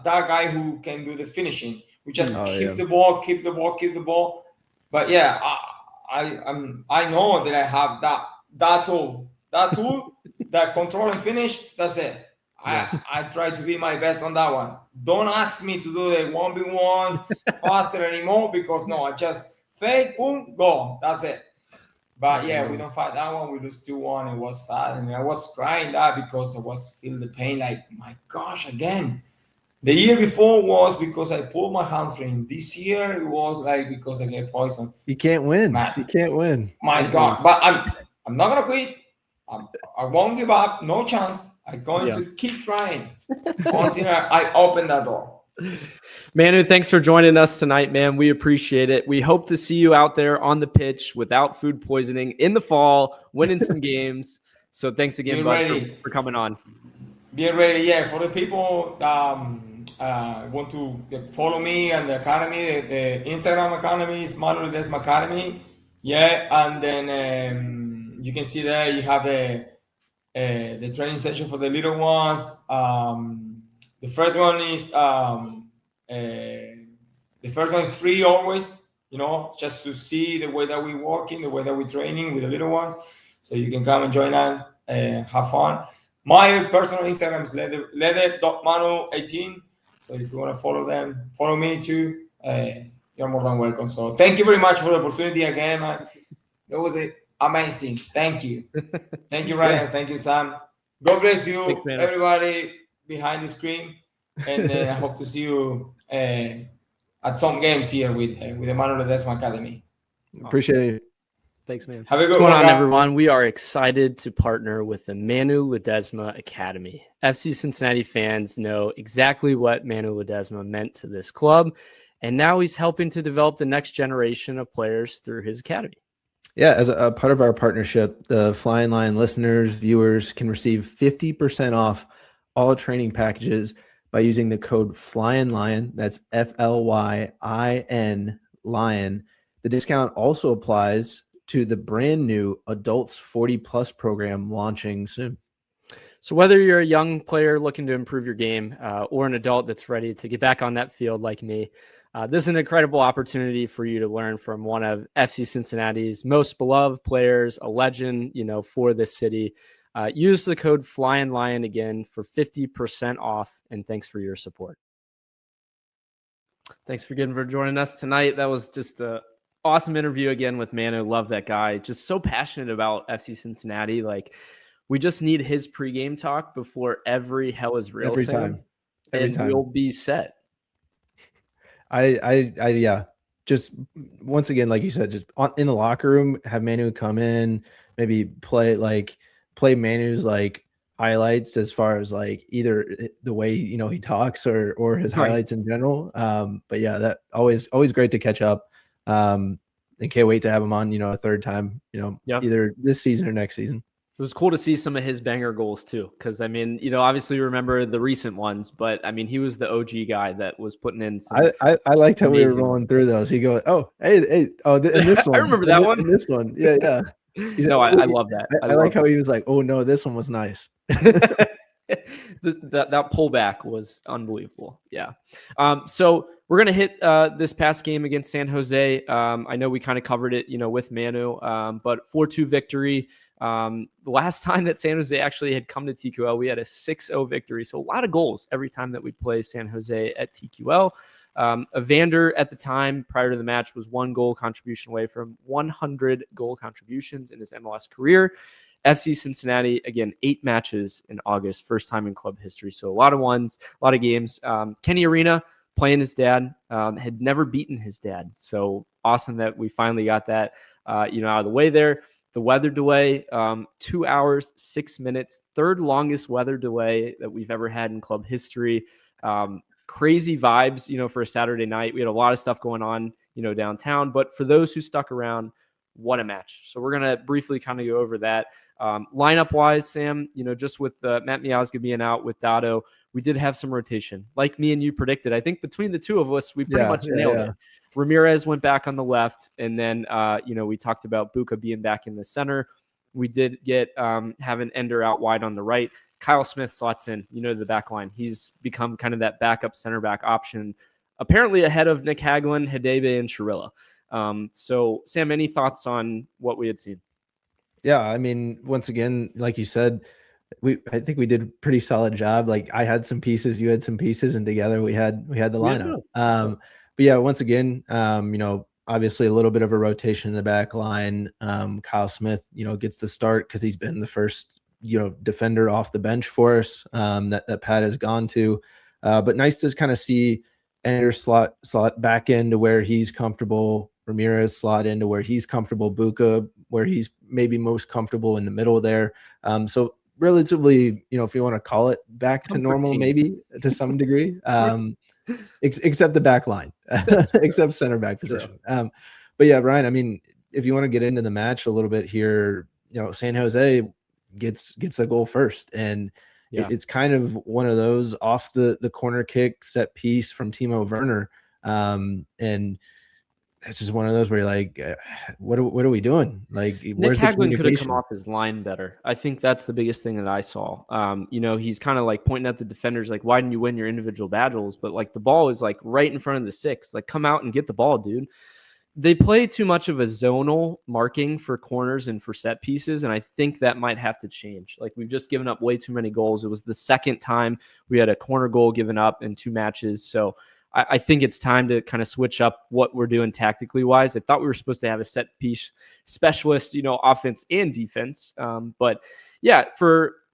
guy who can do the finishing. We just keep the ball. But yeah, I know that I have that tool, that control and finish. That's it. I try to be my best on that one. Don't ask me to do the 1v1 faster anymore, because no, I just fake, boom, go. That's it. But yeah, we don't fight that one. We lose 2-1. It was sad, and I was crying that because I was feeling the pain. Like, my gosh, again. The year before was because I pulled my hamstring. This year it was like because I get poisoned. You can't win. Man, you can't win. My God! But I'm not gonna quit. I won't give up. No chance. I'm going to keep trying until I open that door. Manu, thanks for joining us tonight, man. We appreciate it. We hope to see you out there on the pitch without food poisoning in the fall, winning some games. So thanks again, bud, for coming on. Be ready, yeah. For the people want to follow me and the academy, the Instagram academy is Manu Ledesma Academy. Yeah, and then you can see there you have the training session for the little ones. The first one is free always, just to see the way that we working, the way that we training with the little ones. So you can come and join us, have fun. My personal Instagram is lede.manu18. So if you want to follow me too, you're more than welcome. So thank you very much for the opportunity again, man. It was amazing. Thank you. Thank you, Ryan. Yeah. Thank you, Sam. God bless you, thanks, everybody behind the screen. And I hope to see you at some games here with the Manu Ledesma Academy. Appreciate it. Thanks, man. Have a good What's one, going on, everyone? We are excited to partner with the Manu Ledesma Academy. FC Cincinnati fans know exactly what Manu Ledesma meant to this club, and now he's helping to develop the next generation of players through his academy. Yeah, as a part of our partnership, the Flyin Lion listeners, viewers can receive 50% off all training packages by using the code Flyin Lion. That's FLYIN Lion. The discount also applies to the brand new Adults 40 Plus program launching soon. So whether you're a young player looking to improve your game or an adult that's ready to get back on that field like me, this is an incredible opportunity for you to learn from one of FC Cincinnati's most beloved players, a legend, for this city. Use the code Flyin Lion again for 50% off, and thanks for your support. Thanks for joining us tonight. That was just a awesome interview again with Manu. Love that guy. Just so passionate about FC Cincinnati. Like, we just need his pregame talk before every Hell Is Real every time. We'll be set. Yeah. Just once again, like you said, just in the locker room, have Manu come in, maybe play Manu's like highlights as far as like either the way he talks or his highlights in general. But yeah, that always great to catch up. And can't wait to have him on, a third time, either this season or next season. It was cool to see some of his banger goals too. Cause obviously remember the recent ones, but he was the OG guy that was putting in some I liked how we were rolling through those. He goes, oh, hey, in this one. I remember that one. In this one. Yeah. I love that. I like how he was like, oh no, this one was nice. that pullback was unbelievable. Yeah. So we're going to hit this past game against San Jose. I know we kind of covered it, with Manu, but 4-2 victory. The last time that San Jose actually had come to TQL, we had a 6-0 victory. So a lot of goals every time that we play San Jose at TQL. Evander at the time prior to the match was 1 goal contribution away from 100 goal contributions in his MLS career. FC Cincinnati, again, 8 matches in August, first time in club history. So a lot of ones, a lot of games. Kenny Arena playing his dad, had never beaten his dad. So awesome that we finally got that, out of the way there. The weather delay, 2 hours, 6 minutes, third longest weather delay that we've ever had in club history. Crazy vibes, for a Saturday night. We had a lot of stuff going on, downtown. But for those who stuck around, what a match. So we're going to briefly kind of go over that. Lineup wise, Sam, just with Matt Miazga being out with Dado, we did have some rotation. Like me and you predicted, I think between the two of us, we pretty much nailed it. Ramirez went back on the left. And then, we talked about Buka being back in the center. We did get have an Ender out wide on the right. Kyle Smith slots in, the back line. He's become kind of that backup center back option, apparently ahead of Nick Hagelin, Hadebe, and Chirilla. So, Sam, any thoughts on what we had seen? Yeah, once again, like you said, I think we did a pretty solid job. Like, I had some pieces, you had some pieces, and together we had the lineup. But yeah, once again, obviously a little bit of a rotation in the back line. Kyle Smith, gets the start because he's been the first, defender off the bench for us that Pat has gone to. But nice to kind of see Ender slot back into where he's comfortable. Ramirez slot into where he's comfortable. Buka where he's maybe most comfortable in the middle there. So relatively, if you want to call it back to normal, maybe to some degree, except the back line, except center back position. But yeah, Brian, if you want to get into the match a little bit here, San Jose, gets a goal first. And it's kind of one of those off the corner kick set piece from Timo Werner. And it's just one of those where you're like, what are we doing? Like, where's Nick the Hagglund could have come communication? off his line better. I think that's the biggest thing that I saw. He's kind of like pointing at the defenders, like, why didn't you win your individual battles? But like the ball is like right in front of the 6. Like, come out and get the ball, dude. They play too much of a zonal marking for corners and for set pieces, and I think that might have to change. Like, we've just given up way too many goals. It was the second time we had a corner goal given up in 2 matches. So I think it's time to kind of switch up what we're doing tactically wise. I thought we were supposed to have a set piece specialist, offense and defense. But yeah,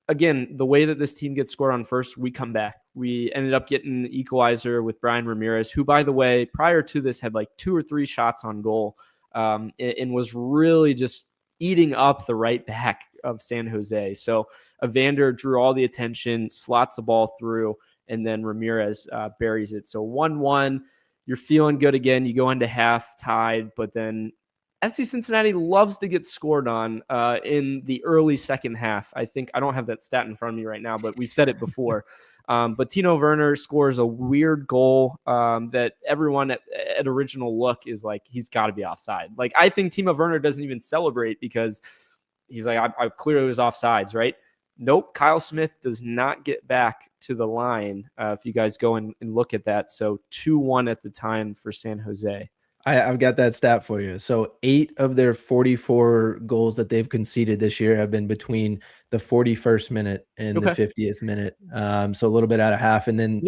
again, the way that this team gets scored on first, we come back. We ended up getting the equalizer with Bryan Ramirez, who, by the way, prior to this had like 2 or 3 shots on goal, and was really just eating up the right back of San Jose. So Evander drew all the attention, slots the ball through, and then Ramirez buries it. So 1-1, you're feeling good again. You go into half tied, but then FC Cincinnati loves to get scored on in the early second half. I don't have that stat in front of me right now, but we've said it before. But Timo Werner scores a weird goal that everyone at original look is like, he's got to be offside. Like, I think Timo Werner doesn't even celebrate because he's like, I clearly was offsides, right? Nope. Kyle Smith does not get back to the line. If you guys go and look at that. So 2-1 at the time for San Jose. I've got that stat for you. So 8 of their 44 goals that they've conceded this year have been between the 41st minute and the 50th minute. So a little bit out of half, and then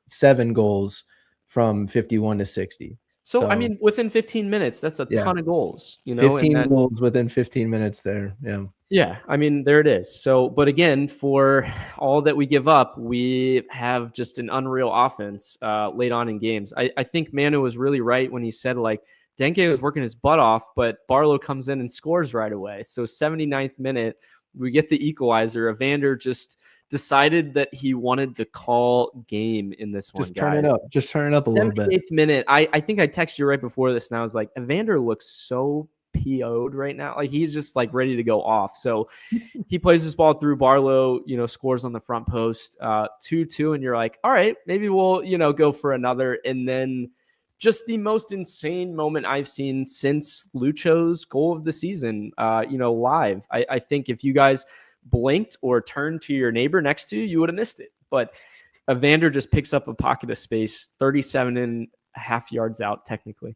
7 goals from 51 to 60. So I mean, within 15 minutes, that's a ton of goals. 15 goals within 15 minutes there. Yeah. Yeah, I mean, there it is. So, but again, for all that we give up, we have just an unreal offense late on in games. I think Manu was really right when he said, like, Denke was working his butt off, but Barlow comes in and scores right away. So 79th minute, we get the equalizer. Evander just decided that he wanted to call game in this one, guys. Just turn it up a little bit. 78th minute, I think I texted you right before this, and I was like, Evander looks so PO'd right now. Like, he's just like ready to go off. So he plays this ball through. Barlow, scores on the front post, 2-2. And you're like, all right, maybe we'll, go for another. And then just the most insane moment I've seen since Lucho's goal of the season, live. I think if you guys blinked or turned to your neighbor next to you, you would have missed it. But Evander just picks up a pocket of space, 37.5 yards out, technically.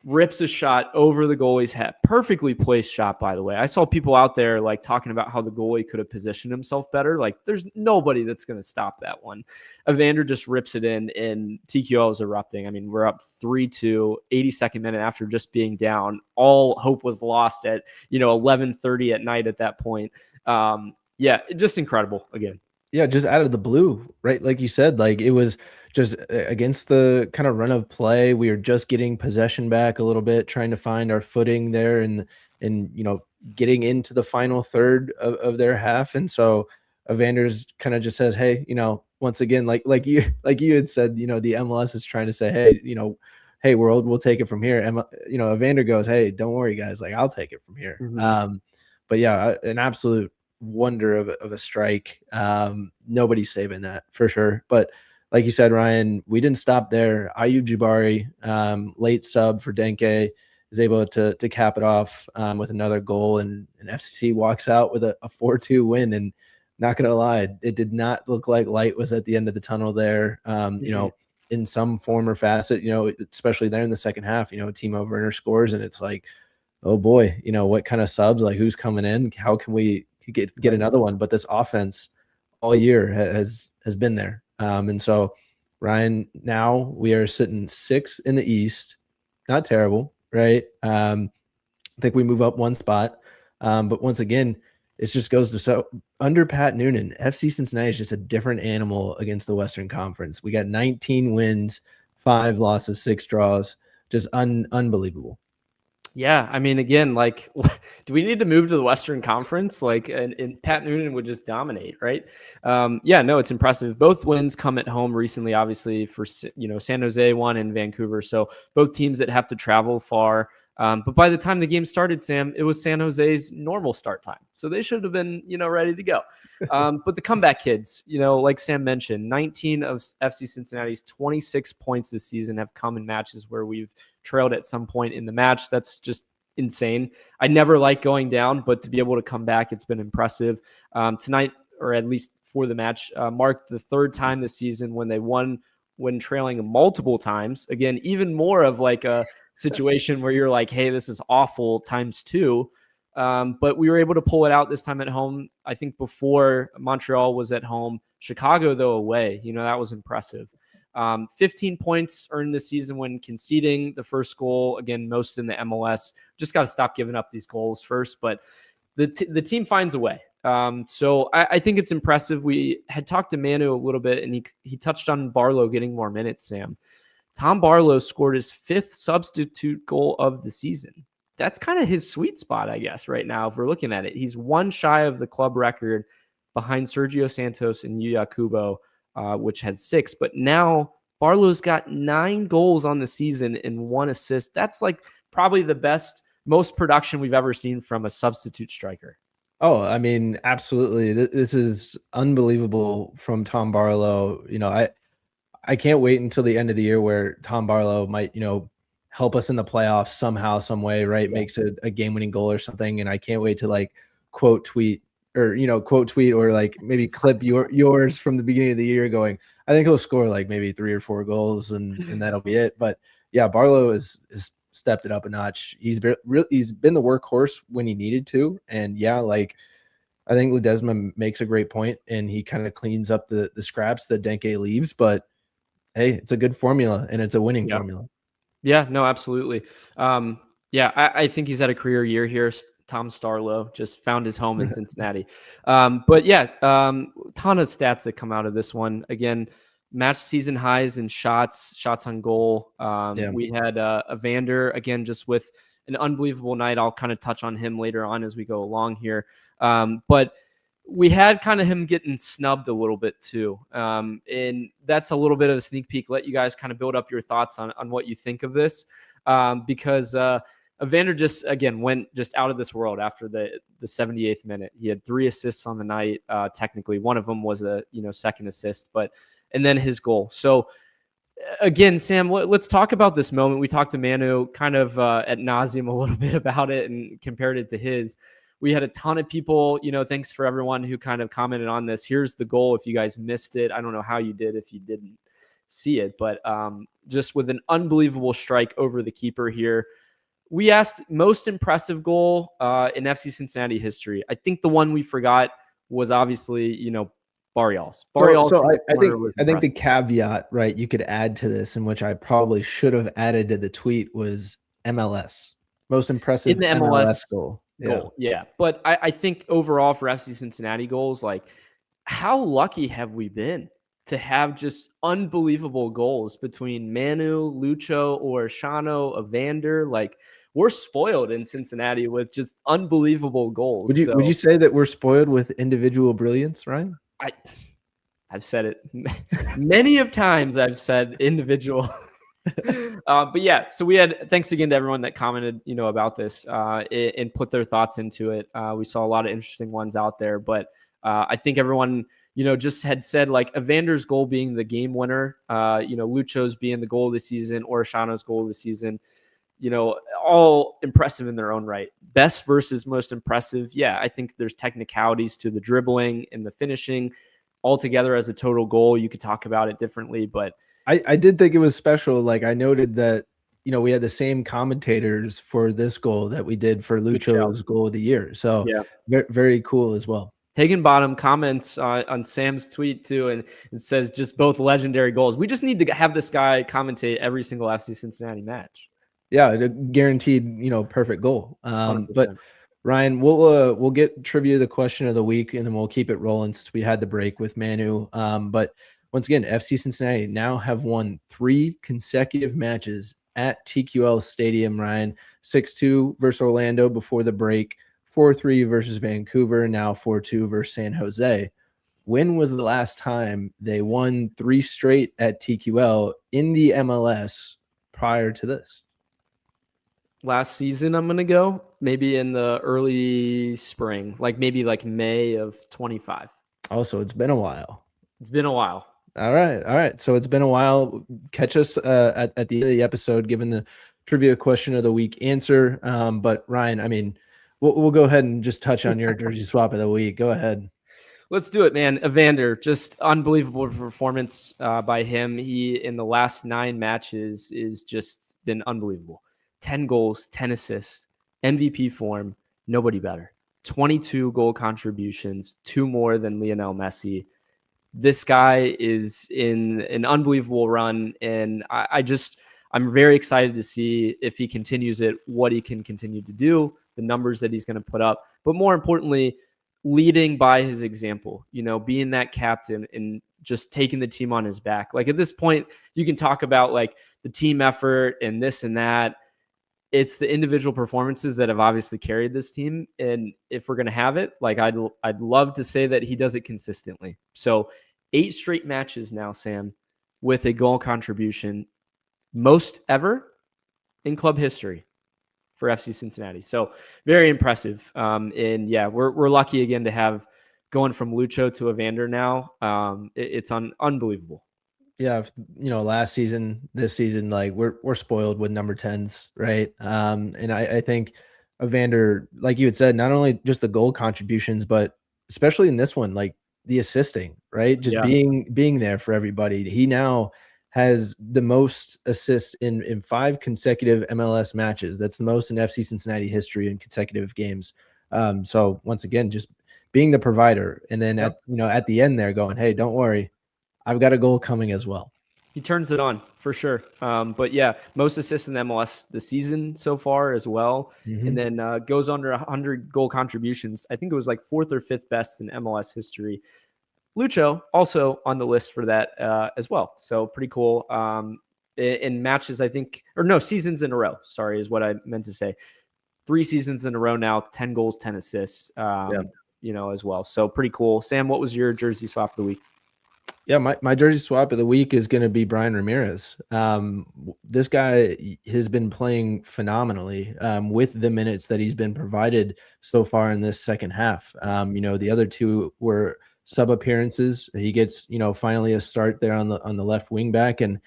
Rips a shot over the goalie's head. Perfectly placed shot, by the way. I saw people out there like talking about how the goalie could have positioned himself better. Like, there's nobody that's going to stop that one. Evander just rips it in, and TQL is erupting. I mean, we're up 3-2, 82nd minute after just being down. All hope was lost at 11:30 at night at that point. Just incredible again. Yeah, just out of the blue, right? Like you said, like it was just against the kind of run of play. We were just getting possession back a little bit, trying to find our footing there and getting into the final third of their half. And so Evander's kind of just says, hey, once again, like you had said, the MLS is trying to say, hey, hey world, we'll take it from here. And Evander goes, hey, don't worry guys, like I'll take it from here. Mm-hmm. But yeah, an absolute wonder of a strike. Nobody's saving that for sure. But like you said, Ryan, we didn't stop there. Ayoub Jabbari, late sub for Denke, is able to cap it off with another goal, and FCC walks out with a 4-2 win. And not going to lie, it did not look like light was at the end of the tunnel there. In some form or facet, especially there in the second half, Timo Werner scores, and it's like, oh boy, what kind of subs, like who's coming in? How can we get another one? But this offense all year has been there. And so, Ryan, now we are sitting 6th in the East. Not terrible, right? I think we move up 1 spot. But once again, it just goes to so under Pat Noonan, FC Cincinnati is just a different animal against the Western Conference. We got 19 wins, 5 losses, 6 draws. Just unbelievable. Yeah, I mean, again, like, do we need to move to the Western Conference? Like, and Pat Noonan would just dominate, right? No, it's impressive. Both wins come at home recently, obviously, for San Jose won and Vancouver. So both teams that have to travel far. But by the time the game started, Sam, it was San Jose's normal start time. So they should have been, ready to go. But the comeback kids, like Sam mentioned, 19 of FC Cincinnati's 26 points this season have come in matches where we've trailed at some point in the match. That's just insane. I never like going down, but to be able to come back, it's been impressive. Tonight, or at least for the match, marked the third time this season when they won when trailing multiple times. Again, even more of like a situation where you're like, hey, this is awful times two. But we were able to pull it out this time at home. I think before Montreal was at home, Chicago, though, away. That was impressive. 15 points earned this season when conceding the first goal. Again, most in the MLS. Just got to stop giving up these goals first. But the team finds a way. So I think it's impressive. We had talked to Manu a little bit, and he touched on Barlow getting more minutes, Sam. Tom Barlow scored his 5th substitute goal of the season. That's kind of his sweet spot, I guess, right now, if we're looking at it. He's one shy of the club record behind Sergio Santos and Yuya Kubo, which had 6. But now Barlow's got 9 goals on the season and 1 assist. That's like probably the most production we've ever seen from a substitute striker. Oh, I mean, absolutely. This is unbelievable from Tom Barlow. I can't wait until the end of the year where Tom Barlow might, help us in the playoffs somehow, some way, right? Yeah. Makes a game-winning goal or something. And I can't wait to like quote tweet or like maybe clip yours from the beginning of the year going, I think he'll score like maybe 3 or 4 goals and that'll be it. But yeah, Barlow is stepped it up a notch. He's been the workhorse when he needed to. And yeah, like I think Ledesma makes a great point and he kind of cleans up the scraps that Denke leaves, but hey, it's a good formula and it's a winning formula. Yeah, no, absolutely. I think he's had a career year here. Tom Starlow just found his home in Cincinnati. But yeah, ton of stats that come out of this one. Again, match season highs in shots on goal. We had Evander, again, just with an unbelievable night. I'll kind of touch on him later on as we go along here. But we had kind of him getting snubbed a little bit too. And that's a little bit of a sneak peek. Let you guys kind of build up your thoughts on what you think of this. Because Evander just, again, went just out of this world after the 78th minute. He had 3 assists on the night. Technically, one of them was a second assist, and then his goal. So again, Sam, let's talk about this moment. We talked to Manu kind of ad nauseum a little bit about it and compared it to his. We had a ton of people, thanks for everyone who kind of commented on this. Here's the goal. If you guys missed it, I don't know how you did if you didn't see it, but just with an unbelievable strike over the keeper here. We asked most impressive goal in FC Cincinnati history. I think the one we forgot was obviously, Barrios. So I think the caveat, right, you could add to this, in which I probably should have added to the tweet, was MLS. Most impressive in the MLS goal. Yeah. But I think overall for FC Cincinnati goals, like how lucky have we been to have just unbelievable goals between Manu, Lucho, Orellano, Evander? Like we're spoiled in Cincinnati with just unbelievable goals. Would you say that we're spoiled with individual brilliance, Ryan? I've said it many of times. I've said individual. But yeah, so we had, thanks again to everyone that commented, about this and put their thoughts into it. We saw a lot of interesting ones out there, but I think everyone, just had said like Evander's goal being the game winner, Lucho's being the goal of the season, Orellano's goal of the season, all impressive in their own right. Best versus most impressive. Yeah, I think there's technicalities to the dribbling and the finishing altogether as a total goal. You could talk about it differently, but I did think it was special. Like I noted that, we had the same commentators for this goal that we did for Lucho's goal of the year. So yeah, very, very cool as well. Higginbottom comments on Sam's tweet too, and it says just both legendary goals. We just need to have this guy commentate every single FC Cincinnati match. Yeah, a guaranteed, perfect goal. But Ryan, we'll get trivia, the question of the week, and then we'll keep it rolling since we had the break with Manu. But once again, FC Cincinnati now have won 3 consecutive matches at TQL Stadium, Ryan. 6-2 versus Orlando before the break, 4-3 versus Vancouver, now 4-2 versus San Jose. When was the last time they won 3 straight at TQL in the MLS prior to this? last season, I'm going to go maybe in the early spring, like maybe like May of 25. Also, it's been a while. It's been a while. All right. So it's been a while. Catch us at the end of the episode, given the trivia question of the week answer. But Ryan, I mean, we'll go ahead and just touch on your jersey swap of the week. Go ahead. Let's do it, man. Evander, just unbelievable performance by him. He, in the last 9 matches, is just been unbelievable. 10 goals, 10 assists, MVP form, nobody better. 22 goal contributions, 2 more than Lionel Messi. This guy is in an unbelievable run, and I'm very excited to see if he continues it, what he can continue to do, the numbers that he's going to put up, but more importantly, leading by his example, being that captain and just taking the team on his back. Like at this point, you can talk about like the team effort and this and that. It's the individual performances that have obviously carried this team. And if we're going to have it, like I'd love to say that he does it consistently. So 8 straight matches now, Sam, with a goal contribution, most ever in club history for FC Cincinnati. So very impressive. And yeah, we're lucky again to have going from Lucho to Evander now. It's unbelievable. Yeah, last season, this season, like we're spoiled with number 10s, right? And I think Evander, like you had said, not only just the goal contributions, but especially in this one, like the assisting, right? Just being there for everybody. He now has the most assists in 5 consecutive MLS matches. That's the most in FC Cincinnati history in consecutive games. So once again, just being the provider, and then at the end there going, hey, don't worry, I've got a goal coming as well. He turns it on for sure. But yeah, most assists in the MLS this season so far as well. Mm-hmm. And then goes under 100 goal contributions. I think it was like 4th or 5th best in MLS history. Lucho also on the list for that as well. So pretty cool. In matches, I think, or no, seasons in a row, sorry, is what I meant to say. 3 seasons in a row now, 10 goals, 10 assists, as well. So pretty cool. Sam, what was your jersey swap of the week? Yeah, my jersey swap of the week is going to be Bryan Ramirez. This guy has been playing phenomenally with the minutes that he's been provided so far in this second half. The other 2 were sub appearances. He gets, finally a start there on the left wing back, and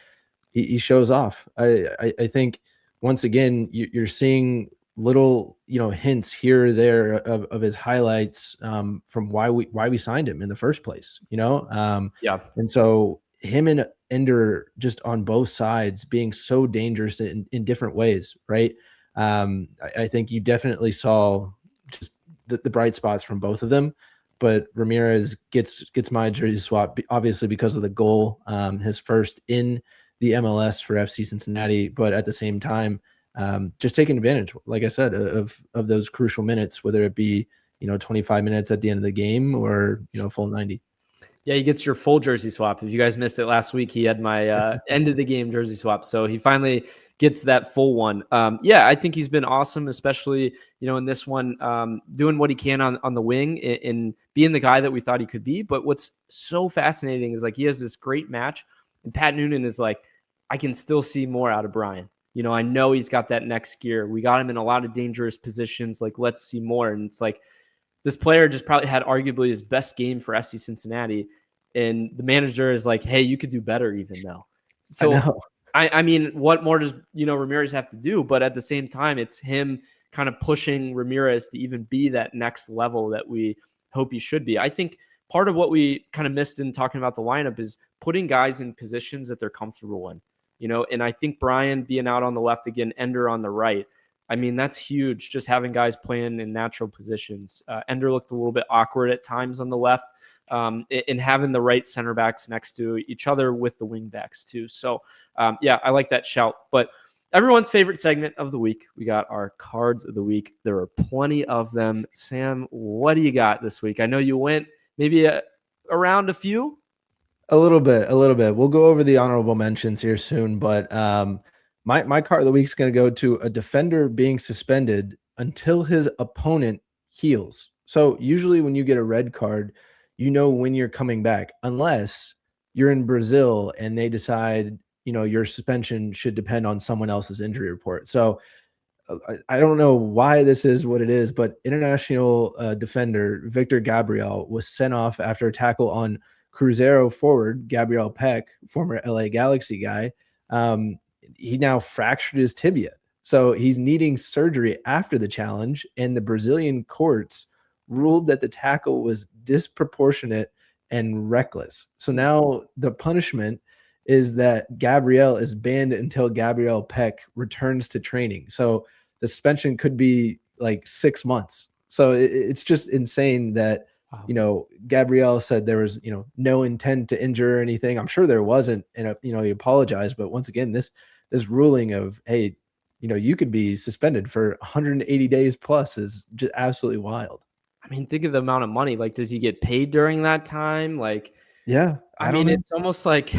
he shows off. I think once again, you're seeing little, hints here or there of his highlights from why we signed him in the first place, And so him and Ender just on both sides being so dangerous in different ways, right? I think you definitely saw just the bright spots from both of them. But Ramirez gets my jersey swap, obviously because of the goal, his first in the MLS for FC Cincinnati. But at the same time, just taking advantage, like I said, of those crucial minutes, whether it be 25 minutes at the end of the game or full 90. Yeah, he gets your full jersey swap. If you guys missed it last week, he had my end of the game jersey swap. So he finally gets that full one. I think he's been awesome, especially, in this one, doing what he can on the wing and being the guy that we thought he could be. But what's so fascinating is like he has this great match, and Pat Noonan is like, I can still see more out of Bryan. I know he's got that next gear. We got him in a lot of dangerous positions. Like, let's see more. And it's like, this player just probably had arguably his best game for FC Cincinnati. And the manager is like, hey, you could do better even though. So, I mean, what more does, Ramirez have to do? But at the same time, it's him kind of pushing Ramirez to even be that next level that we hope he should be. I think part of what we kind of missed in talking about the lineup is putting guys in positions that they're comfortable in, and I think Bryan being out on the left again, Ender on the right. I mean, that's huge, just having guys playing in natural positions. Ender looked a little bit awkward at times on the left, and having the right center backs next to each other with the wing backs too. So, I like that shout. But everyone's favorite segment of the week, we got our cards of the week. There are plenty of them. Sam, what do you got this week? I know you went maybe around a few. A little bit. We'll go over the honorable mentions here soon, but my card of the week is going to go to a defender being suspended until his opponent heals. So usually when you get a red card, when you're coming back, unless you're in Brazil and they decide, your suspension should depend on someone else's injury report. So I don't know why this is what it is, but international defender Victor Gabriel was sent off after a tackle on Cruzeiro forward Gabriel Peck, former LA Galaxy guy. He now fractured his tibia. So he's needing surgery after the challenge, and the Brazilian courts ruled that the tackle was disproportionate and reckless. So now the punishment is that Gabriel is banned until Gabriel Peck returns to training. So the suspension could be like 6 months. So it's just insane that, Gabriel said there was, no intent to injure or anything. I'm sure there wasn't, and, he apologized. But once again, this ruling of, hey, you could be suspended for 180 days plus is just absolutely wild. I mean, think of the amount of money. Like, does he get paid during that time? Like, yeah, I mean, it's almost like,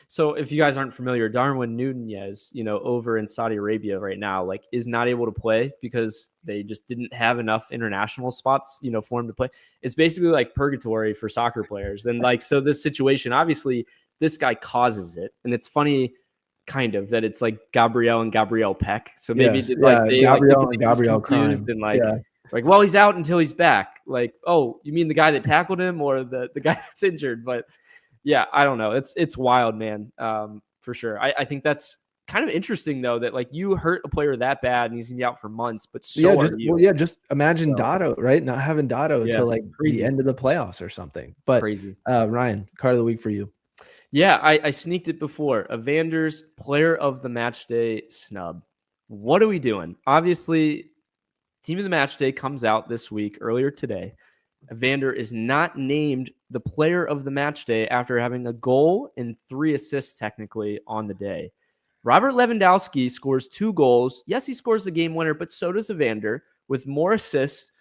so if you guys aren't familiar, Darwin Nunez, over in Saudi Arabia right now, like, is not able to play because they just didn't have enough international spots, for him to play. It's basically like purgatory for soccer players. And like, so this situation, obviously this guy causes it. And it's funny kind of that it's like Gabriel and Gabriel Peck. So maybe Gabriel and Gabriel confused and like, like, well, he's out until he's back. Like, oh, you mean the guy that tackled him or the guy that's injured? But yeah, I don't know. It's wild, man. For sure. I think that's kind of interesting though, that like you hurt a player that bad and he's gonna be out for months, but just imagine Dotto, right? Not having Dotto until like the end of the playoffs or something. But crazy. Ryan, card of the week for you. Yeah, I sneaked it before. Evander's player of the match day snub. What are we doing? Obviously, team of the match day comes out this week, earlier today. Evander is not named the player of the match day after having a goal and 3 assists technically on the day. Robert Lewandowski scores 2 goals. Yes, he scores the game winner, but so does Evander with more assists,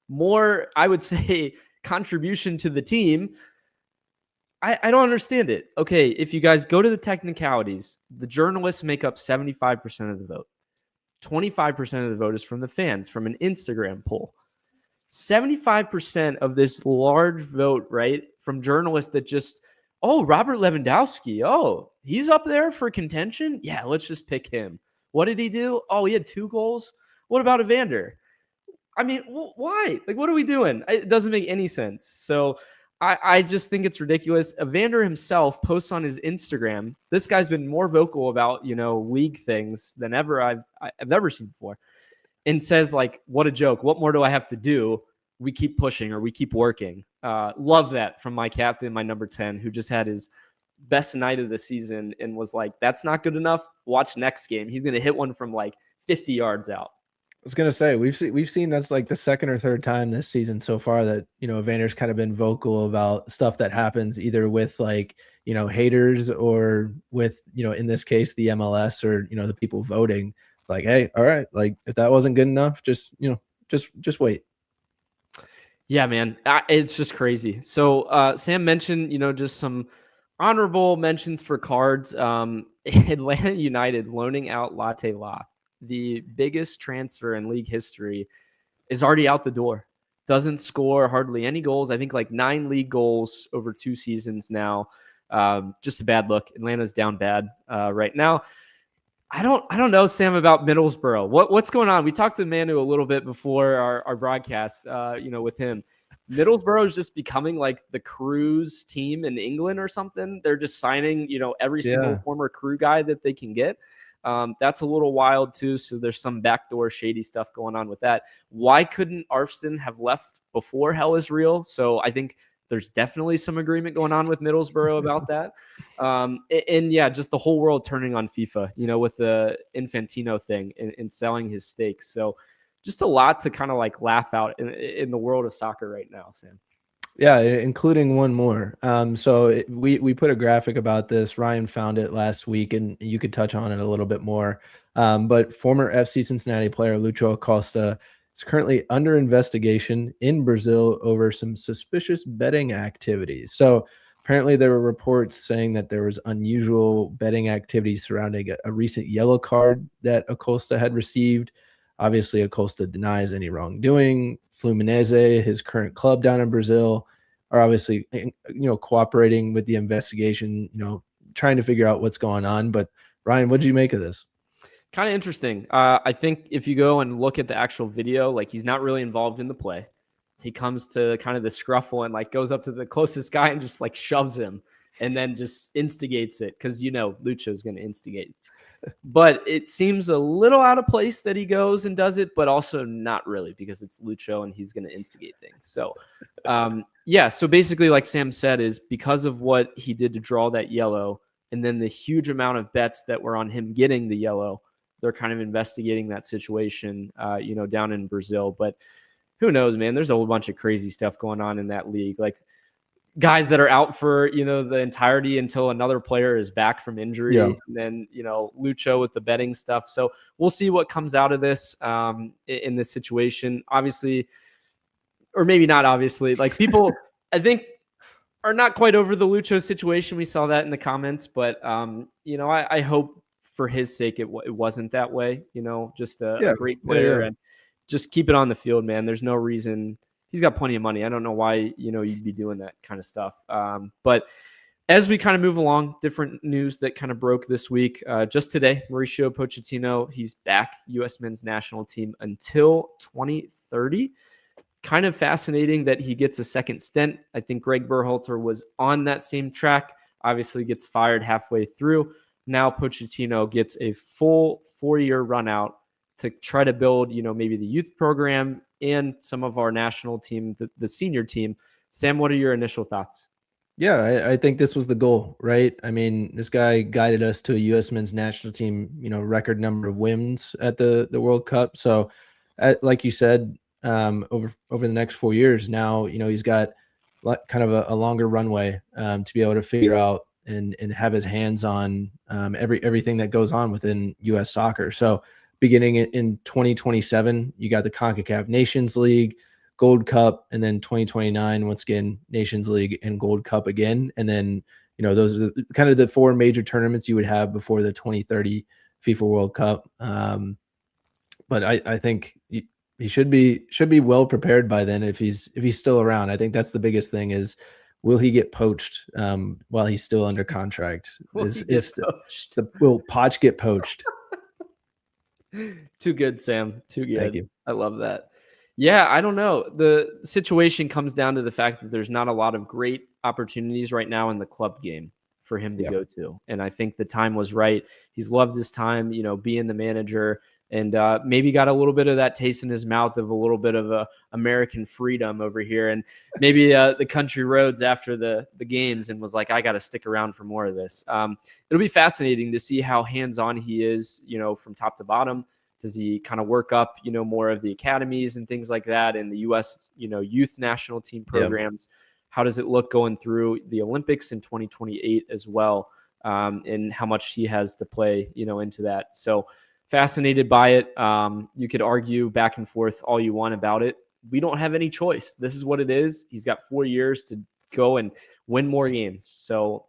more, I would say, contribution to the team. I don't understand it. Okay, if you guys go to the technicalities, the journalists make up 75% of the vote. 25% of the vote is from the fans, from an Instagram poll. 75% of this large vote, right, from journalists that just, oh, Robert Lewandowski, oh, he's up there for contention? Yeah, let's just pick him. What did he do? Oh, he had 2 goals. What about Evander? I mean, why? Like, what are we doing? It doesn't make any sense. So I just think it's ridiculous. Evander himself posts on his Instagram. This guy's been more vocal about, league things than ever I've ever seen before. And says, like, what a joke. What more do I have to do? We keep pushing or we keep working. Love that from my captain, my number 10, who just had his best night of the season and was like, that's not good enough. Watch next game. He's going to hit one from like 50 yards out. I was gonna say we've seen that's like the second or third time this season so far that Evander's kind of been vocal about stuff that happens either with like haters or with in this case the MLS or the people voting. Like, hey, all right, like if that wasn't good enough, just wait. Yeah, man, it's just crazy. So Sam mentioned just some honorable mentions for cards. Atlanta United loaning out Latte La, the biggest transfer in league history, is already out the door. Doesn't score hardly any goals. I think like 9 league goals over 2 seasons now. Just a bad look. Atlanta's down bad right now. I don't know, Sam, about Middlesbrough. What's going on? We talked to Manu a little bit before our broadcast, with him. Middlesbrough is just becoming like the Cruise team in England or something. They're just signing, every single former Crew guy that they can get. That's a little wild too. So there's some backdoor shady stuff going on with that. Why couldn't Arfston have left before Hell is Real? So I think there's definitely some agreement going on with Middlesbrough about that. And yeah, just the whole world turning on FIFA, with the Infantino thing and selling his stakes. So just a lot to kind of like laugh out in the world of soccer right now, Sam. Yeah, including one more. So we put a graphic about this. Ryan found it last week, and you could touch on it a little bit more. But former FC Cincinnati player Lucho Acosta is currently under investigation in Brazil over some suspicious betting activities. So apparently there were reports saying that there was unusual betting activity surrounding a recent yellow card that Acosta had received. Obviously, Acosta denies any wrongdoing. Fluminense, his current club down in Brazil, are obviously, cooperating with the investigation, trying to figure out what's going on. But Ryan, what did you make of this? Kind of interesting. I think if you go and look at the actual video, like he's not really involved in the play. He comes to kind of the scruffle and like goes up to the closest guy and just like shoves him and then just instigates it because Lucho is going to instigate. But it seems a little out of place that he goes and does it, but also not really because it's Lucho and he's going to instigate things. So, so basically, like Sam said, is because of what he did to draw that yellow and then the huge amount of bets that were on him getting the yellow, they're kind of investigating that situation, down in Brazil. But who knows, man? There's a whole bunch of crazy stuff going on in that league. Like, guys that are out for, the entirety until another player is back from injury. Yeah. And then, Lucho with the betting stuff. So we'll see what comes out of this in this situation. Obviously, or maybe not obviously, like people, I think, are not quite over the Lucho situation. We saw that in the comments, but, I hope for his sake it wasn't that way, just a great player and just keep it on the field, man. There's no reason. He's got plenty of money. I don't know why, you'd be doing that kind of stuff. But as we kind of move along, different news that kind of broke this week. Just today, Mauricio Pochettino, he's back U.S. men's national team until 2030. Kind of fascinating that he gets a second stint. I think Greg Berhalter was on that same track, obviously gets fired halfway through. Now Pochettino gets a full 4-year run out to try to build, maybe the youth program and some of our national team, the senior team. Sam, what are your initial thoughts? Yeah, I think this was the goal, right? I mean, this guy guided us to a U.S. men's national team, record number of wins at the World Cup. So, like you said, over the next 4 years now, he's got kind of a longer runway to be able to figure out and have his hands on everything that goes on within U.S. soccer. So, beginning in 2027, you got the CONCACAF Nations League, Gold Cup, and then 2029, once again, Nations League and Gold Cup again. And then, those are kind of the 4 major tournaments you would have before the 2030 FIFA World Cup. But I think he should be well prepared by then if he's still around. I think that's the biggest thing is, will he get poached while he's still under contract? Will Poch get poached? Too good, Sam. Too good. Thank you. I love that. Yeah, I don't know. The situation comes down to the fact that there's not a lot of great opportunities right now in the club game for him to go to. And I think the time was right. He's loved his time, being the manager and maybe got a little bit of that taste in his mouth of a little bit of American freedom over here. And maybe the country roads after the games and was like, I got to stick around for more of this. It'll be fascinating to see how hands-on he is, from top to bottom. Does he kind of work up, more of the academies and things like that in the U.S., youth national team programs? Yeah. How does it look going through the Olympics in 2028 as well? And how much he has to play, into that. So fascinated by it. You could argue back and forth all you want about it. We don't have any choice. This is what it is. He's got 4 years to go and win more games. So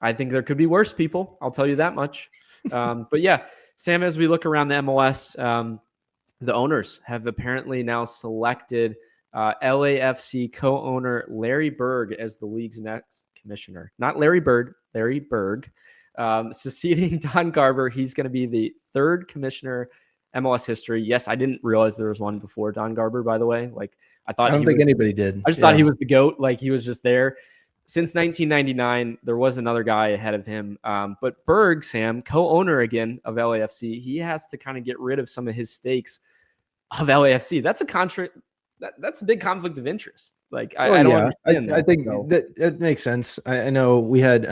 I think there could be worse people. I'll tell you that much. But yeah, Sam, as we look around the MLS, the owners have apparently now selected LAFC co-owner Larry Berg as the league's next commissioner. Not Larry Bird, Larry Berg. Succeeding Don Garber. He's going to be the 3rd commissioner MLS history. Yes, I didn't realize there was one before Don Garber, by the way. Like I don't think anybody did. I just thought he was the GOAT. Like he was just there. Since 1999, there was another guy ahead of him. But Berg, Sam, co-owner again of LAFC, he has to kind of get rid of some of his stakes of LAFC. That's that's a big conflict of interest. Like I don't understand that. I think that makes sense. I know we had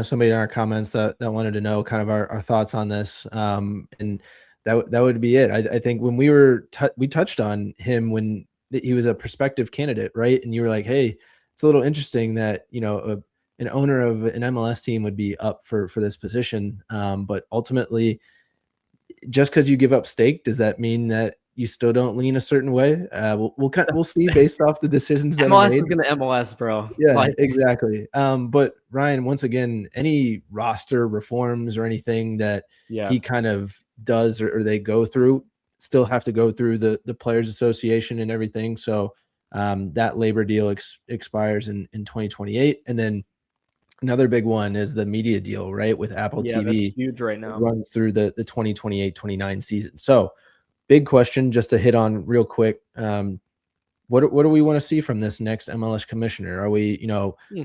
somebody in our comments that wanted to know kind of our thoughts on this. And that would be it. I think when we touched on him when he was a prospective candidate, right? And you were like, hey, it's a little interesting that, an owner of an MLS team would be up for this position. But ultimately, just because you give up stake, does that mean that you still don't lean a certain way? We'll see based off the decisions that MLS are made. Is going to MLS, bro. Yeah, exactly. But Ryan, once again, any roster reforms or anything that he kind of does or they go through still have to go through the Players Association and everything. So that labor deal expires in 2028. And then Another big one is the media deal, right? With Apple Yeah, TV. that's huge right now. Runs through the 2028-29 season. So big question just to hit on real quick. What do we want to see from this next MLS commissioner? Are we,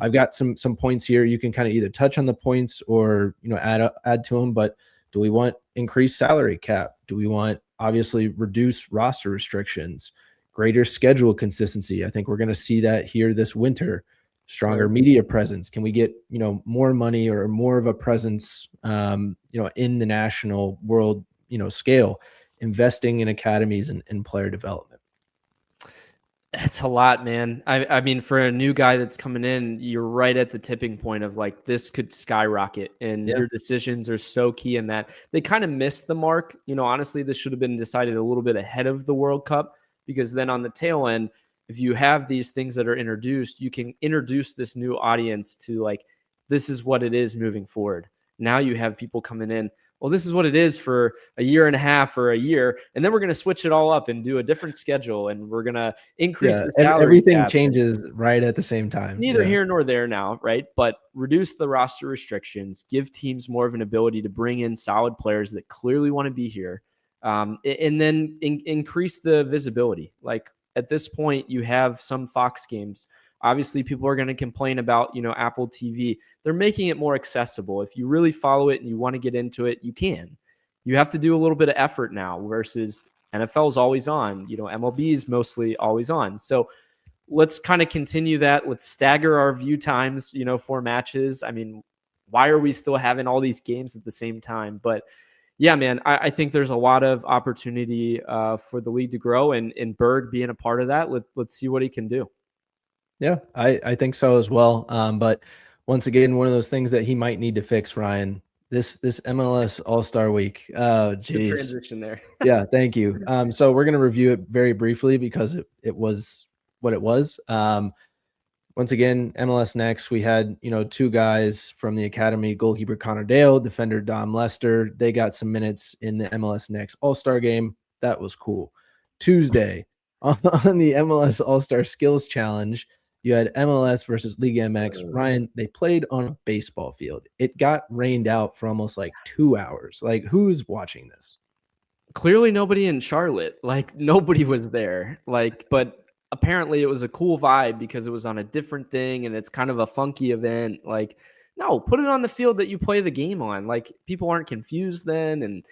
I've got some points here. You can kind of either touch on the points or, add to them, but do we want increased salary cap? Do we want obviously reduce roster restrictions, greater schedule consistency? I think we're going to see that here this winter. Stronger media presence. Can we get, more money or more of a presence, in the national world, scale, investing in academies and player development? That's a lot, man. I mean, for a new guy that's coming in, you're right at the tipping point of like, this could skyrocket, and your decisions are so key in that. They kind of missed the mark. Honestly, this should have been decided a little bit ahead of the World Cup, because then on the tail end, if you have these things that are introduced, you can introduce this new audience to like, this is what it is moving forward. Now you have people coming in, well, this is what it is for a year and a half or a year, and then we're going to switch it all up and do a different schedule, and we're going to increase the salary. Everything cap. Changes right at the same time. Neither here nor there now, right? But reduce the roster restrictions, give teams more of an ability to bring in solid players that clearly want to be here, and then increase the visibility. Like, at this point, you have some Fox games. Obviously, people are going to complain about, Apple TV. They're making it more accessible. If you really follow it and you want to get into it, you can. You have to do a little bit of effort now versus NFL's always on. MLB is mostly always on. So let's kind of continue that. Let's stagger our view times, for matches. I mean, why are we still having all these games at the same time? But yeah, man, I think there's a lot of opportunity for the league to grow, and Berg being a part of that. Let's see what he can do. Yeah, I think so as well. But once again, one of those things that he might need to fix, Ryan, this MLS All-Star Week. Oh, geez. Good transition there. Yeah, thank you. So we're going to review it very briefly because it was what it was. Once again, MLS Next, we had, two guys from the academy, goalkeeper Connor Dale, defender Dom Lester. They got some minutes in the MLS Next All-Star game. That was cool. Tuesday, on the MLS All-Star Skills Challenge, you had MLS versus Liga MX. Ryan, they played on a baseball field. It got rained out for almost like 2 hours. Like, who's watching this? Clearly nobody in Charlotte. Like, nobody was there. Like, but apparently it was a cool vibe because it was on a different thing and it's kind of a funky event. Like, no, put it on the field that you play the game on. Like, people aren't confused then. And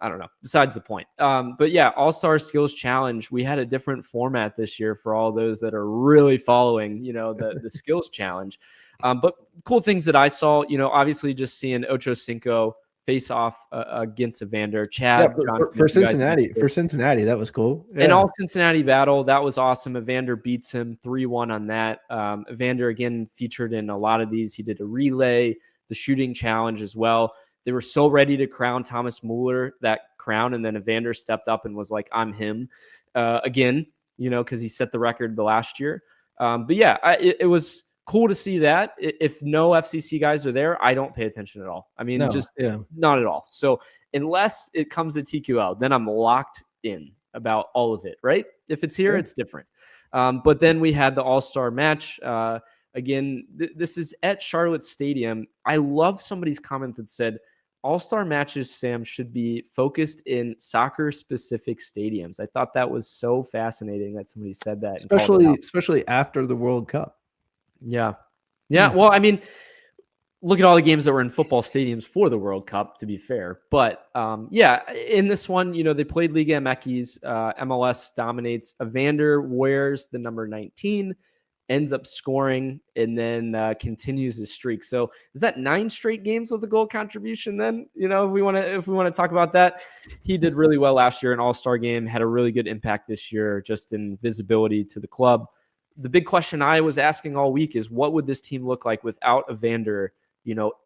I don't know, besides the point. But yeah, All-Star Skills Challenge, we had a different format this year for all those that are really following, the Skills Challenge. But cool things that I saw, obviously just seeing Ocho Cinco face off against Evander. Chad for Cincinnati. For Cincinnati, that was cool. Yeah. An all Cincinnati battle, that was awesome. Evander beats him 3-1 on that. Evander again featured in a lot of these. He did a relay, the shooting challenge as well. They were so ready to crown Thomas Mueller that crown, and then Evander stepped up and was like, "I'm him," again. Because he set the record the last year. But yeah, it was cool to see that. If no FCC guys are there, I don't pay attention at all. I mean, not at all. So unless it comes to TQL, then I'm locked in about all of it, right? If it's here, it's different. But then we had the All-Star match. Again, this is at Charlotte Stadium. I love somebody's comment that said, All-Star matches, Sam, should be focused in soccer-specific stadiums. I thought that was so fascinating that somebody said that. Especially after the World Cup. Yeah. Well, I mean, look at all the games that were in football stadiums for the World Cup, to be fair. But in this one, they played Liga MX. MLS dominates. Evander wears the number 19, ends up scoring, and then continues his streak. So is that 9 straight games with a goal contribution then? If we want to talk about that, he did really well last year in All-Star game, had a really good impact this year just in visibility to the club. The big question I was asking all week is, what would this team look like without Evander,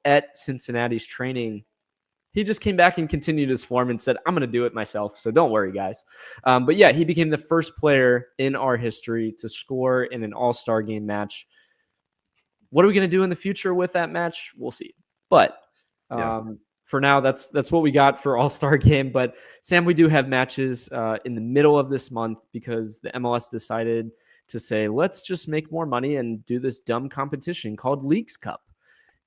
at Cincinnati's training? He just came back and continued his form and said, I'm going to do it myself. So don't worry, guys. But yeah, he became the first player in our history to score in an All-Star game match. What are we going to do in the future with that match? We'll see. But for now, that's what we got for All-Star game. But Sam, we do have matches in the middle of this month because the MLS decided to say, let's just make more money and do this dumb competition called Leagues Cup.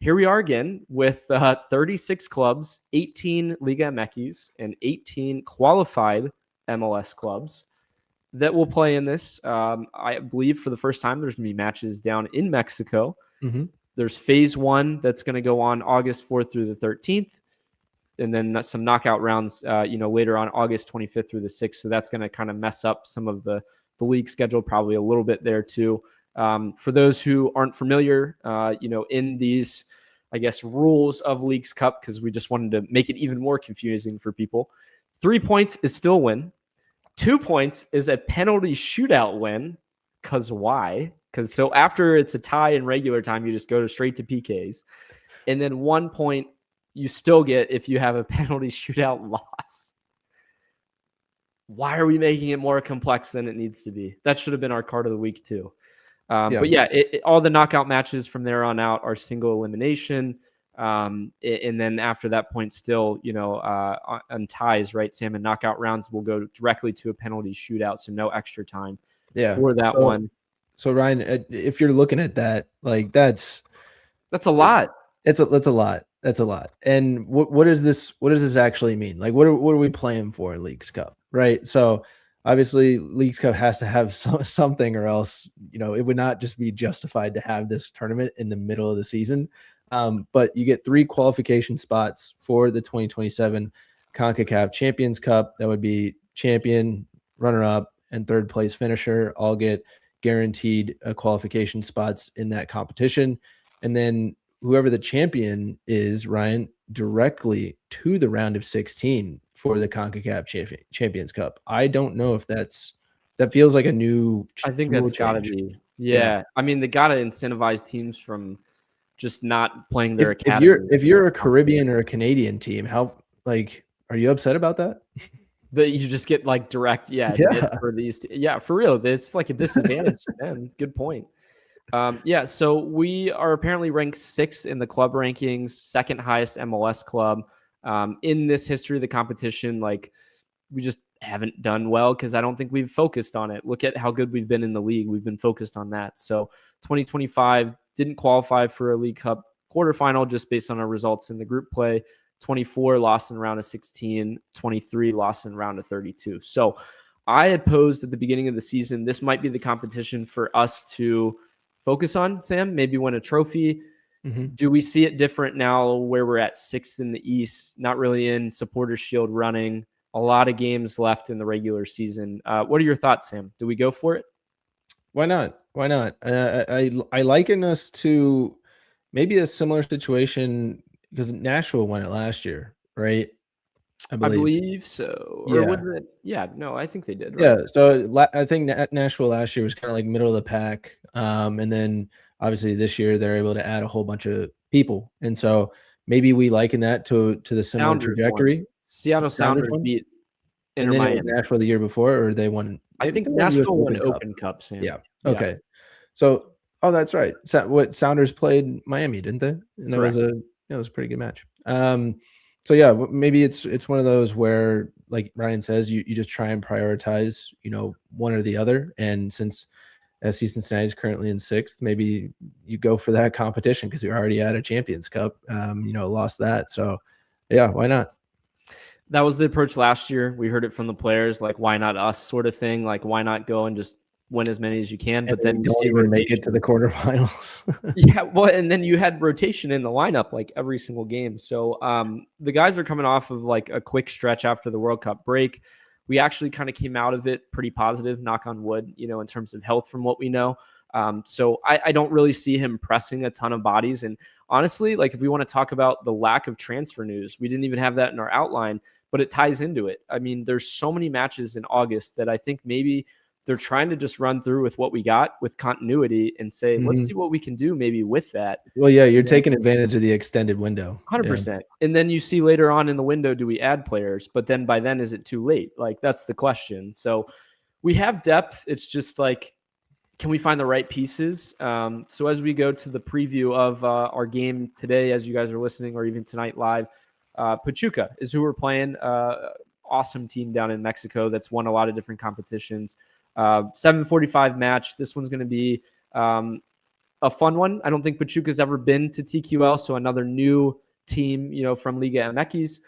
here we are again with 36 clubs, 18 Liga MX, and 18 qualified MLS clubs that will play in this. I believe for the first time, there's going to be matches down in Mexico. Mm-hmm. There's phase 1 that's going to go on August 4th through the 13th. And then some knockout rounds, later on August 25th through the 6th. So that's going to kind of mess up some of the league schedule, probably a little bit there too. For those who aren't familiar, in these, I guess, rules of Leagues Cup, because we just wanted to make it even more confusing for people. 3 points is still a win. 2 points is a penalty shootout win. Because why? Because so after it's a tie in regular time, you just go straight to PKs. And then 1 point you still get if you have a penalty shootout loss. Why are we making it more complex than it needs to be? That should have been our card of the week too. But yeah, all the knockout matches from there on out are single elimination. And then after that point, still, on ties, right? Sam, and knockout rounds will go directly to a penalty shootout. So no extra time for that one. So Ryan, if you're looking at that, like that's a lot. That's a lot. That's a lot. And what does this actually mean? Like, what are we playing for in Leagues Cup, right? So obviously Leagues Cup has to have something, or else, it would not just be justified to have this tournament in the middle of the season. But you get 3 qualification spots for the 2027 CONCACAF Champions Cup. That would be champion, runner-up, and third place finisher all get guaranteed qualification spots in that competition. And then whoever the champion is, Ryan, directly to the round of 16 for the CONCACAF Champions Cup. I don't know if that feels like a new. I think that's got to be. Yeah. I mean, they got to incentivize teams from just not playing their academy. If you're a Caribbean or a Canadian team, how, like, are you upset about that? That you just get like direct, for these. For real. It's like a disadvantage to them. Good point. So we are apparently ranked 6th in the club rankings, second highest MLS club. In this history of the competition, like, we just haven't done well because I don't think we've focused on it. Look at how good we've been in the league. We've been focused on that. So 2025 didn't qualify for a League Cup quarterfinal just based on our results in the group play. 24 lost in round of 16, 23 lost in round of 32. So I had posed at the beginning of the season, this might be the competition for us to focus on, Sam, maybe win a trophy. Mm-hmm. Do we see it different now where we're at 6th in the East, not really in Supporters Shield running, a lot of games left in the regular season? What are your thoughts, Sam? Do we go for it? Why not? I liken us to maybe a similar situation because Nashville won it last year, right? I believe so. Or was it? Yeah, no, I think they did. Right? Yeah, so I think Nashville last year was kind of like middle of the pack. And then obviously this year they're able to add a whole bunch of people. And so maybe we liken that to the similar trajectory. Seattle Sounders beat Inter Miami. It was Nashville the year before, or they won? I think Nashville won Open Cup, Sam. Yeah. Okay. So, that's right. What Sounders played Miami, didn't they? And that was a pretty good match. So yeah, maybe it's one of those where, like Ryan says, you just try and prioritize, one or the other. And since FC Cincinnati is currently in 6th, maybe you go for that competition because you're already at a Champions Cup, lost that. So yeah, why not? That was the approach last year. We heard it from the players, like, why not us sort of thing? Like, why not go and just win as many as you can? But then don't even make it to the quarterfinals. And then you had rotation in the lineup like every single game. So the guys are coming off of like a quick stretch after the World Cup break. We actually kind of came out of it pretty positive, knock on wood, in terms of health from what we know. So I don't really see him pressing a ton of bodies. And honestly, like, if we want to talk about the lack of transfer news, we didn't even have that in our outline, but it ties into it. I mean, there's so many matches in August that I think maybe they're trying to just run through with what we got with continuity and say, let's see what we can do maybe with that. Well, yeah, you're taking advantage of the extended window. 100%. Yeah. And then you see later on in the window, do we add players? But then by then, is it too late? Like, that's the question. So we have depth. It's just like, can we find the right pieces? So as we go to the preview of our game today, as you guys are listening, or even tonight live, Pachuca is who we're playing. Awesome team down in Mexico that's won a lot of different competitions. 7:45 match. This one's going to be a fun one. I don't think Pachuca's ever been to TQL, so another new team, from Liga MX.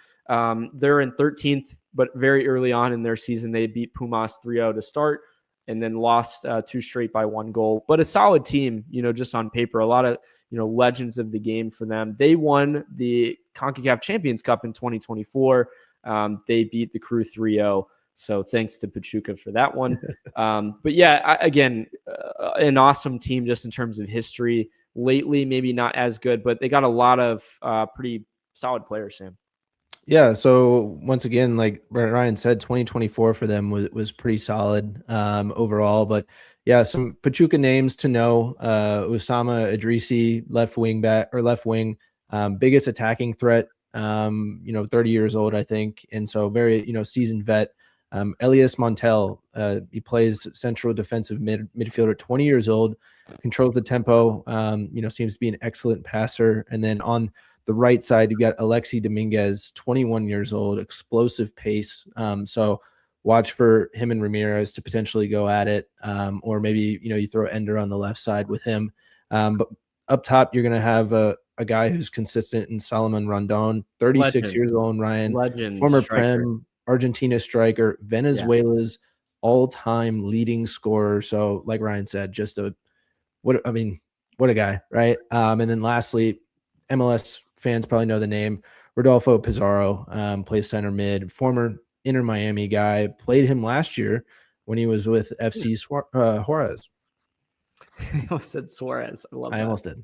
They're in 13th, but very early on in their season, they beat Pumas 3-0 to start and then lost 2 straight by 1 goal. But a solid team, just on paper. A lot of, legends of the game for them. They won the CONCACAF Champions Cup in 2024. They beat the Crew 3-0. So thanks to Pachuca for that one. But yeah, again, an awesome team just in terms of history. Lately, maybe not as good, but they got a lot of pretty solid players, Sam. Yeah. So once again, like Ryan said, 2024 for them was pretty solid overall. But yeah, some Pachuca names to know: Usama Idrisi, left wing, biggest attacking threat. 30 years old, I think, and so very seasoned vet. Elias Montel, he plays central defensive midfielder, 20 years old, controls the tempo, seems to be an excellent passer. And then on the right side, you've got Alexi Dominguez, 21 years old, explosive pace. So watch for him and Ramirez to potentially go at it. Or maybe, you throw Ender on the left side with him. But up top, you're going to have a guy who's consistent in Solomon Rondon, 36 years old, Ryan, former Prem, Argentina striker, Venezuela's all-time leading scorer. So like Ryan said, what a guy, right? And then lastly, MLS fans probably know the name, Rodolfo Pizarro, plays center mid, former Inter Miami guy, played him last year when he was with FC Juarez. I almost said Suarez. I almost did.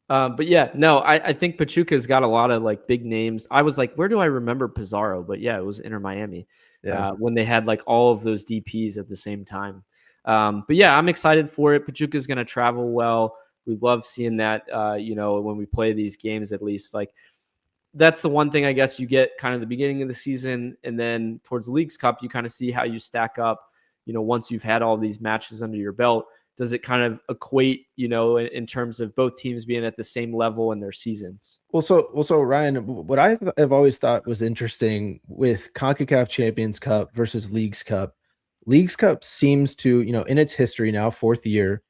But yeah, no, I think Pachuca's got a lot of like big names. I was like, where do I remember Pizarro? But yeah, it was Inter Miami when they had like all of those DPs at the same time. But yeah, I'm excited for it. Pachuca's going to travel well. We love seeing that, when we play these games, at least. Like, that's the one thing I guess you get kind of the beginning of the season. And then towards the Leagues Cup, you kind of see how you stack up, once you've had all these matches under your belt. Does it kind of equate, in terms of both teams being at the same level in their seasons? Well, so Ryan, what I've always thought was interesting with CONCACAF Champions Cup versus Leagues Cup seems to, in its history now, 4th year,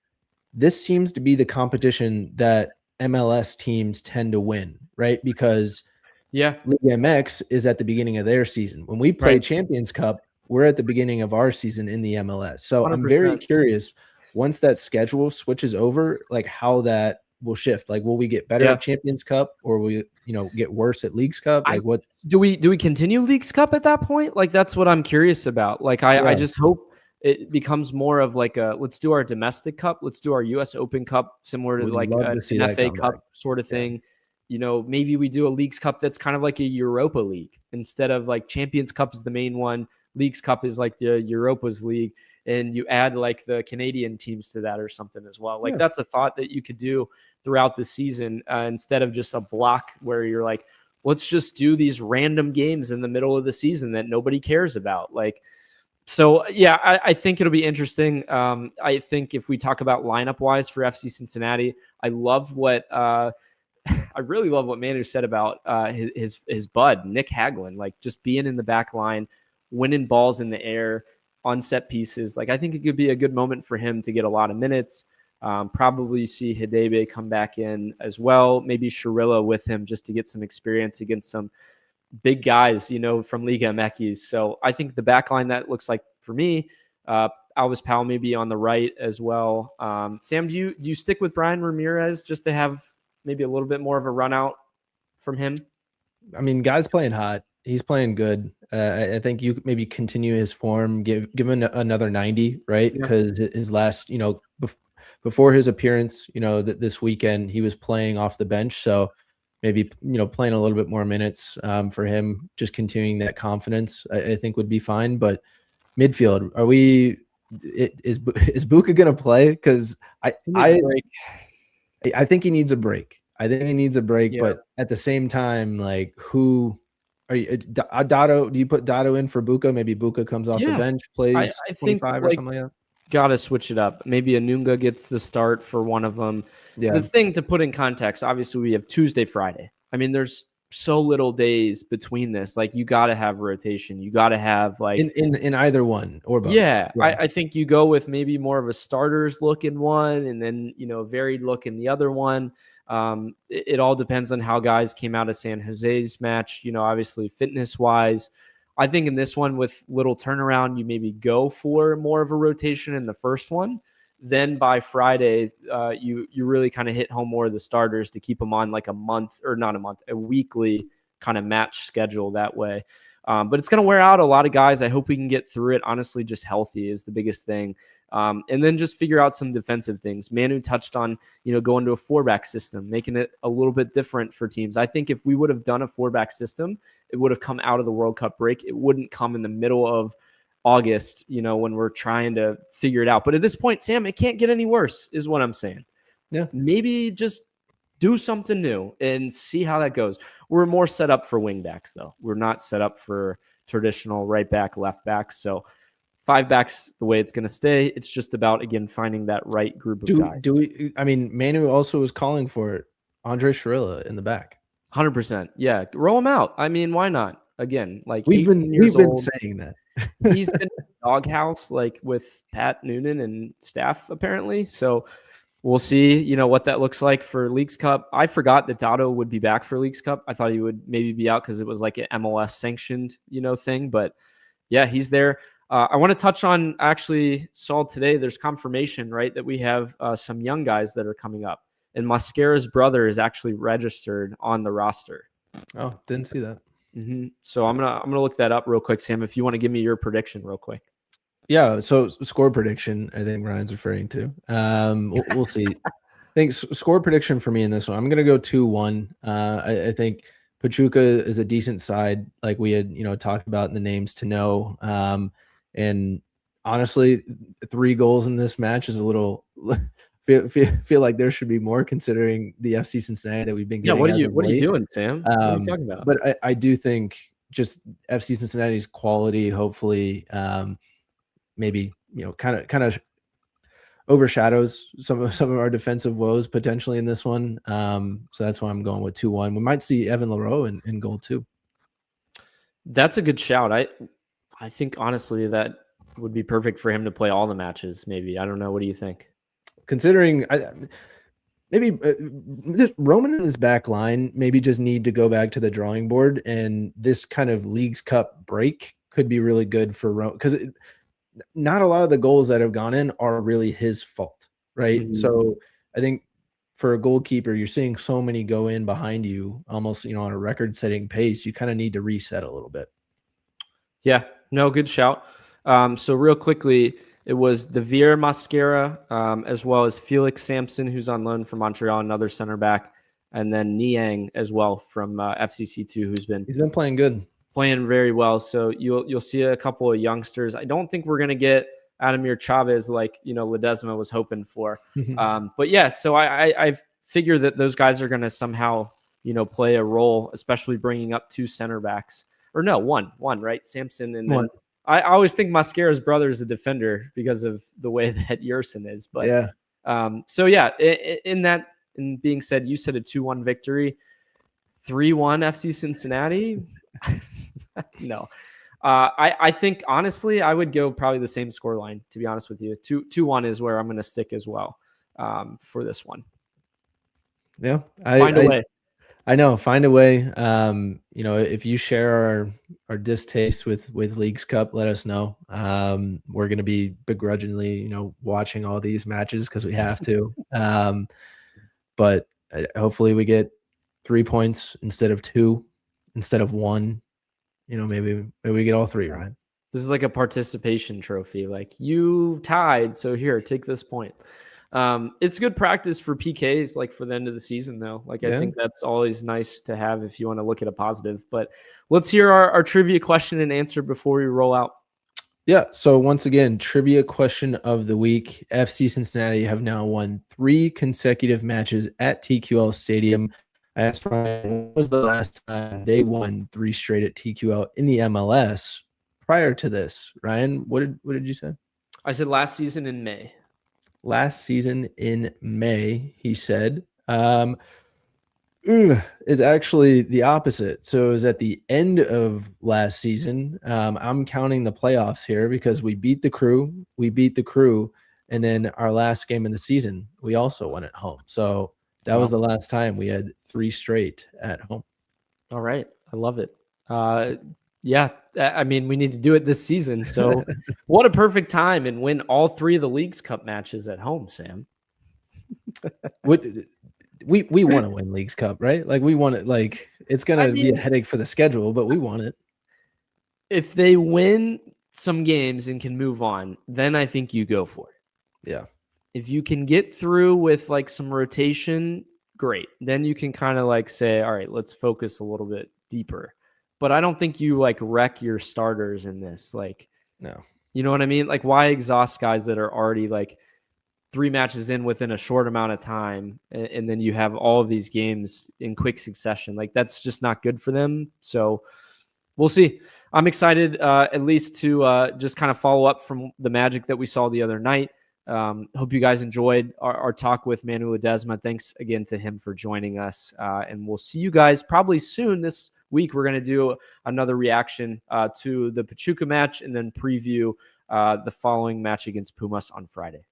this seems to be the competition that MLS teams tend to win, right? Because Liga MX is at the beginning of their season. When we play Champions Cup, we're at the beginning of our season in the MLS. So 100%. I'm very curious, once that schedule switches over, like how that will shift. Like, will we get better at Champions Cup, or will we, get worse at Leagues Cup? Like, what do we continue Leagues Cup at that point? Like, that's what I'm curious about. Like, I just hope it becomes more of like let's do our domestic cup, let's do our US Open Cup, similar to like an FA Cup sort of thing. Maybe we do a Leagues Cup that's kind of like a Europa League instead of like Champions Cup is the main one. Leagues Cup is like the Europa's league, and you add like the Canadian teams to that or something as well. Like that's a thought that you could do throughout the season instead of just a block where you're like, let's just do these random games in the middle of the season that nobody cares about. Like, so yeah, I think it'll be interesting. I think if we talk about lineup wise for FC Cincinnati, I really love what Manu said about his bud, Nick Hagelin, like just being in the back line, winning balls in the air on set pieces. Like, I think it could be a good moment for him to get a lot of minutes. Probably see Hidebe come back in as well. Maybe Shirilla with him just to get some experience against some big guys, from Liga MX. So I think the back line that looks like for me, Alvis Powell maybe on the right as well. Sam, do you stick with Bryan Ramirez just to have maybe a little bit more of a run out from him? I mean, guy's playing hot. He's playing good. I think you maybe continue his form, give him another 90, right? Because his last, before his appearance, this weekend, he was playing off the bench. So maybe, playing a little bit more minutes for him, just continuing that confidence, I think would be fine. But midfield, is Buka going to play? Because I think he needs a break. But at the same time, like, who are you? Dado? Do you put Dado in for Buka? Maybe Buka comes off the bench, plays I 25 think, or something like that. Got to switch it up. Maybe Anunga gets the start for one of them. The thing to put in context, obviously, we have Tuesday, Friday. I mean, there's so little days between this. Like, you got to have rotation. You got to have like in either one or both. Yeah. I think you go with maybe more of a starters look in one, and then, varied look in the other one. It all depends on how guys came out of San Jose's match, obviously fitness wise. I think in this one with little turnaround, you maybe go for more of a rotation in the first one. Then by Friday, you really kind of hit home more of the starters to keep them on like a weekly kind of match schedule that way. But it's going to wear out a lot of guys. I hope we can get through it. Honestly, just healthy is the biggest thing. And then just figure out some defensive things. Manu touched on, going to a 4-back system, making it a little bit different for teams. I think if we would have done a 4-back system, it would have come out of the World Cup break. It wouldn't come in the middle of August, when we're trying to figure it out. But at this point, Sam, it can't get any worse is what I'm saying. Yeah. Maybe just do something new and see how that goes. We're more set up for wing backs, though. We're not set up for traditional right back, left back. So 5 backs, the way it's going to stay. It's just about, again, finding that right group of guys. Manu also was calling for it. Andre Schirilla in the back. 100%. Yeah. Roll him out. I mean, why not? Again, like we've been saying that. He's been in the doghouse like with Pat Noonan and staff apparently. So we'll see, what that looks like for Leagues Cup. I forgot that Dotto would be back for Leagues Cup. I thought he would maybe be out because it was like an MLS sanctioned, thing. But yeah, he's there. I want to touch on, actually saw today there's confirmation, right, that we have some young guys that are coming up. And Mascara's brother is actually registered on the roster. Oh, didn't see that. Mm-hmm. So I'm gonna look that up real quick, Sam. If you want to give me your prediction real quick. Yeah. So score prediction, I think Ryan's referring to. We'll see. I think score prediction for me in this one, I'm gonna go 2-1. I think Pachuca is a decent side, like we had talked about in the names to know. And honestly, 3 goals in this match is a little. Feel like there should be more considering the FC Cincinnati that we've been getting. Yeah, what are you doing, Sam? What are you talking about? But I do think just FC Cincinnati's quality, hopefully, maybe kind of overshadows some of our defensive woes potentially in this one. So that's why I'm going with 2-1. We might see Evan Leroux in goal too. That's a good shout. I think honestly that would be perfect for him to play all the matches. Maybe, I don't know. What do you think? Considering maybe this Roman and his back line maybe just need to go back to the drawing board, and this kind of Leagues Cup break could be really good for Roman, because not a lot of the goals that have gone in are really his fault, right? Mm-hmm. So I think for a goalkeeper, you're seeing so many go in behind you almost, on a record-setting pace. You kind of need to reset a little bit. Yeah, no, good shout. So real quickly, it was the Vier Mascara, as well as Felix Sampson, who's on loan from Montreal, another center back, and then Niang as well from FCC2, he's been playing good, playing very well. So you'll see a couple of youngsters. I don't think we're gonna get Ademir Chavez like Ledesma was hoping for, but yeah. So I figure that those guys are gonna somehow play a role, especially bringing up 2 center backs, or no, one, right? Sampson and then. I always think Mascara's brother is a defender because of the way that Yerson is. But yeah. So yeah, in being said, you said a 2-1 victory, 3-1 FC Cincinnati. No, I think honestly, I would go probably the same scoreline, to be honest with you. 2-1 is where I'm going to stick as well for this one. Yeah. Find a way. I know. Find a way. If you share our distaste with Leagues Cup, let us know. We're going to be begrudgingly, watching all these matches because we have to. But hopefully we get 3 points instead of 2, instead of 1. Maybe we get all 3, right? This is like a participation trophy. Like, you tied, so here, take this point. It's good practice for PKs, like for the end of the season, though. I think that's always nice to have if you want to look at a positive. But let's hear our trivia question and answer before we roll out. Yeah. So once again, trivia question of the week. FC Cincinnati have now won 3 consecutive matches at TQL Stadium. I asked Ryan, when was the last time they won 3 straight at TQL in the MLS? Prior to this, Ryan, what did you say? I said last season in May. Last season in May, he said. is actually the opposite. So it was at the end of last season. I'm counting the playoffs here because we beat the Crew, and then our last game in the season, we also won at home. So that was the last time we had 3 straight at home. All right. I love it. Yeah. I mean, we need to do it this season. So what a perfect time and win all 3 of the League's Cup matches at home, Sam. We want to win League's Cup, right? Like we want it. Like it's gonna be a headache for the schedule, but we want it. If they win some games and can move on, then I think you go for it. Yeah. If you can get through with like some rotation, great. Then you can kind of like say, all right, let's focus a little bit deeper. But I don't think you like wreck your starters in this. Like, no, you know what I mean? Like, why exhaust guys that are already like 3 matches in within a short amount of time, and then you have all of these games in quick succession? Like, that's just not good for them. So we'll see. I'm excited at least to just kind of follow up from the magic that we saw the other night. Hope you guys enjoyed our talk with Manu Ledesma. Thanks again to him for joining us. And we'll see you guys probably soon this week. We're going to do another reaction to the Pachuca match and then preview the following match against Pumas on Friday.